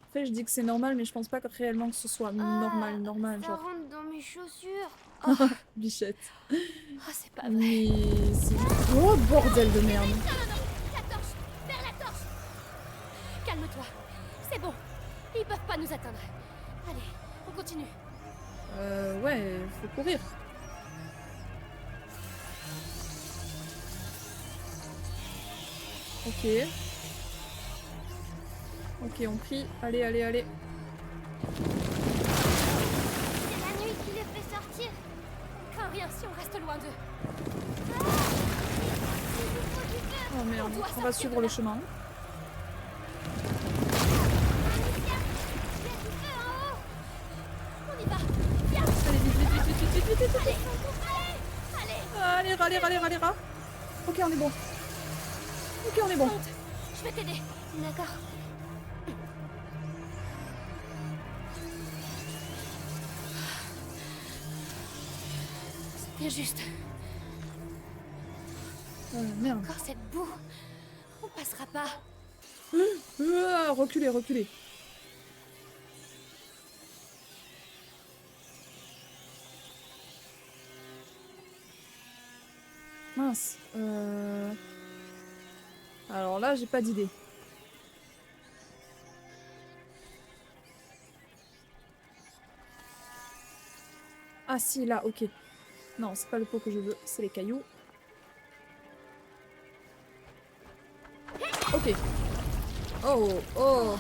Après, je dis que c'est normal, mais je pense pas que réellement que ce soit normal, Ça genre. rentre dans mes chaussures. Bichette. Oh, c'est pas vrai. Mais c'est... Oh, bordel de merde. La torche! Vers la torche! Calme-toi. C'est bon. Ils peuvent pas nous atteindre. Allez, on continue. Ouais, faut courir. Ok. Ok, on prie. Allez, allez, allez. C'est la nuit qui les fait sortir. On craint rien si on reste loin d'eux. Oh merde, on va suivre le chemin. On y va. Viens. Allez, vite, vite, vite, vite, vite, vite, vite, vite. Allez. Allez, allez, allez, allez. Ok, on est bon. Ok, on est bon. Je vais t'aider. D'accord. C'était juste. Merde. Encore cette boue. On passera pas. Reculez, reculez. Mince. Alors là, j'ai pas d'idée. Ah si, là, ok. Non, c'est pas le pot que je veux, c'est les cailloux. Ok. Oh, oh.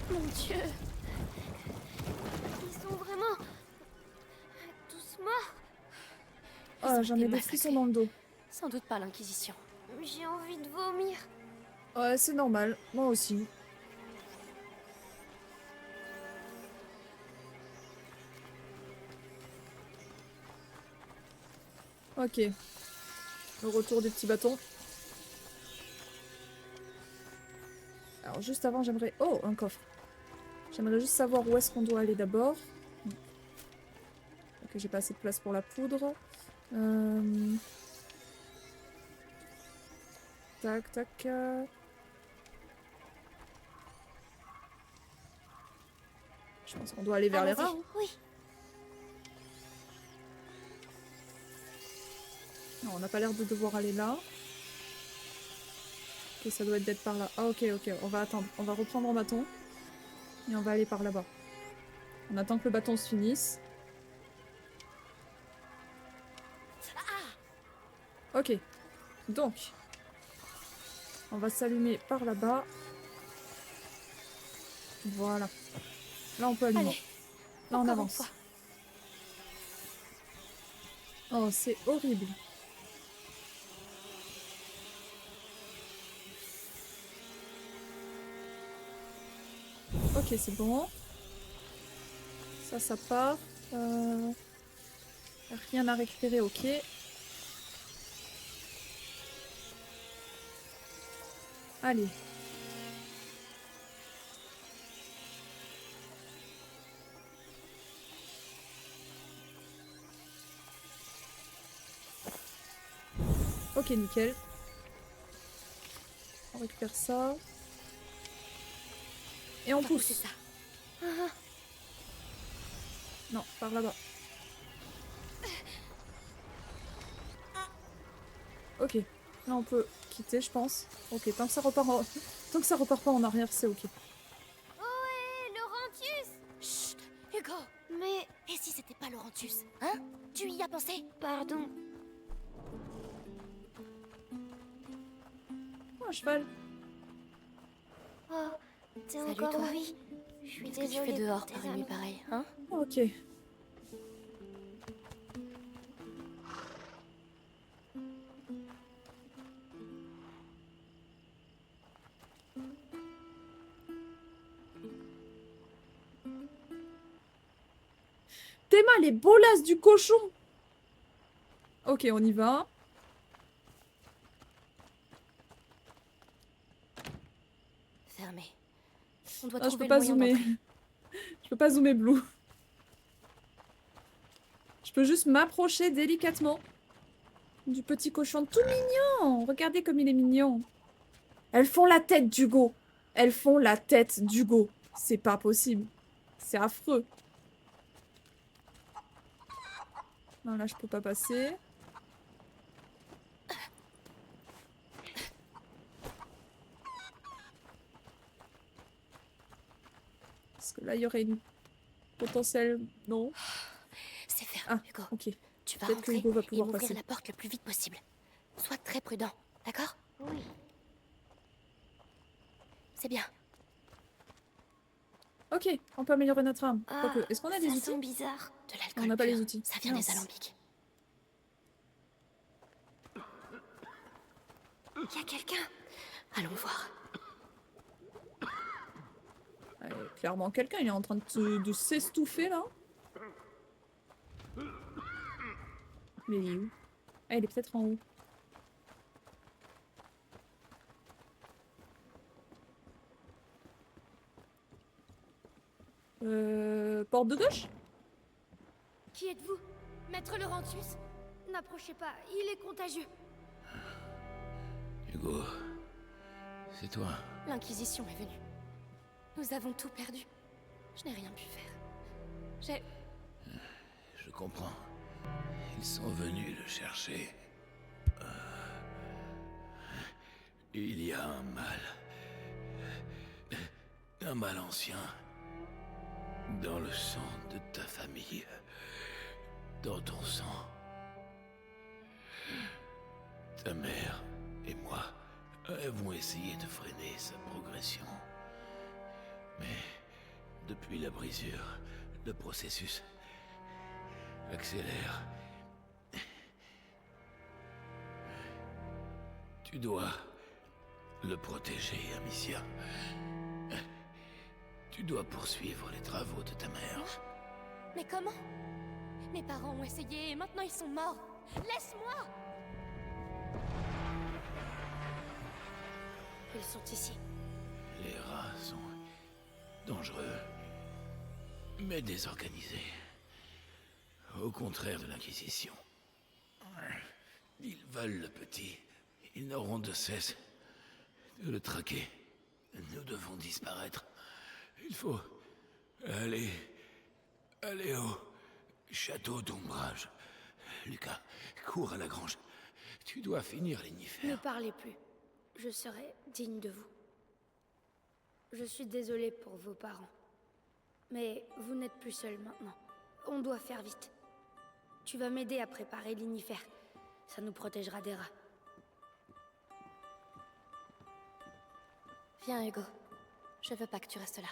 Mon Dieu. Ils sont vraiment... tous morts. Ils Oh, ont j'en été ai des massacrés. frissons dans le dos. Sans doute par l'Inquisition. J'ai envie de vomir. Ouais, c'est normal. Moi aussi. Ok. Le retour du petit bâton. Alors juste avant, j'aimerais... Oh, un coffre. J'aimerais juste savoir où est-ce qu'on doit aller d'abord. Ok, j'ai pas assez de place pour la poudre. Tac, tac. Je pense qu'on doit aller vers les Allons-y. rats. Hein. Oui. Non, on n'a pas l'air de devoir aller là. Ok, ça doit être d'être par là. Ah ok, ok, on va attendre. On va reprendre un bâton. Et on va aller par là-bas. On attend que le bâton se finisse. Ok. Donc. On va s'allumer par là-bas. Voilà. Là on peut allumer. Allez, Là on encore une avance. fois. Oh, c'est horrible. Ok, c'est bon. Ça part. Rien à récupérer, ok. Allez. Ok, nickel. On récupère ça. Et on pousse. C'est ça. Non, par là-bas. Ok. Là, on peut quitter, je pense. Ok, tant que ça repart, tant que ça repart pas en arrière, c'est ok. Ohé, Laurentius! Chut, Hugo. Mais... Et si c'était pas Laurentius, hein? Tu y as pensé? Pardon. Oh, un cheval. Oh, t'es Salut, encore toi. en vie. Je suis Qu'est-ce que désolée. tu fais dehors pour tes par une nuit amis. pareille, hein? Ok. Théma, les bolasses du cochon. Ok, on y va. Fermé. On doit Ah, je trouver peux pas le moyen zoomer. d'entrer. Je peux pas zoomer Blue. Je peux juste m'approcher délicatement du petit cochon tout mignon. Regardez comme il est mignon. Elles font la tête d'Hugo. Elles font la tête d'Hugo. C'est pas possible. C'est affreux. Non, là, je peux pas passer. Parce que là, il y aurait une potentielle... Non. C'est fermé, Ah, Hugo. ok. Tu vas Peut-être que rentrer Hugo va et pouvoir m'ouvrir passer. la porte le plus vite possible. Sois très prudent, d'accord? Oui. C'est bien. Ok, on peut améliorer notre arme. Ah, Quoique, est-ce qu'on a des ça outils? sent bizarre. De l'alcool On n'a pas pur. les outils. Ça vient Mince. des alambics. Y a quelqu'un. Allons voir. Clairement, quelqu'un, il est en train de s'estouffer, là. Mais il est où? Ah, il est peut-être en haut. Porte de gauche? Qui êtes-vous? Maître Laurentius? N'approchez pas, il est contagieux. Hugo, c'est toi. L'Inquisition est venue. Nous avons tout perdu. Je n'ai rien pu faire. J'ai... Je comprends. Ils sont venus le chercher. Il y a un mal. Un mal ancien. Dans le sang de ta famille. Dans ton sang. Ta mère et moi Elles vont essayer de freiner sa progression. Mais depuis la brisure, le processus accélère. Tu dois le protéger, Amicia. Tu dois poursuivre les travaux de ta mère. Moi? Mais comment? Mes parents ont essayé et maintenant ils sont morts. Laisse-moi! Ils sont ici. Les rats sont dangereux, mais désorganisés. Au contraire de l'Inquisition. Ils veulent le petit. Ils n'auront de cesse de le traquer. Nous devons disparaître. Il faut aller au château d'ombrage. Lucas, cours à la grange. Tu dois finir Ne l'Innifer. parlez plus. Je serai digne de vous. Je suis désolée pour vos parents. Mais vous n'êtes plus seul maintenant. On doit faire vite. Tu vas m'aider à préparer l'Innifer. Ça nous protégera des rats. Viens, Hugo. Je veux pas que tu restes là.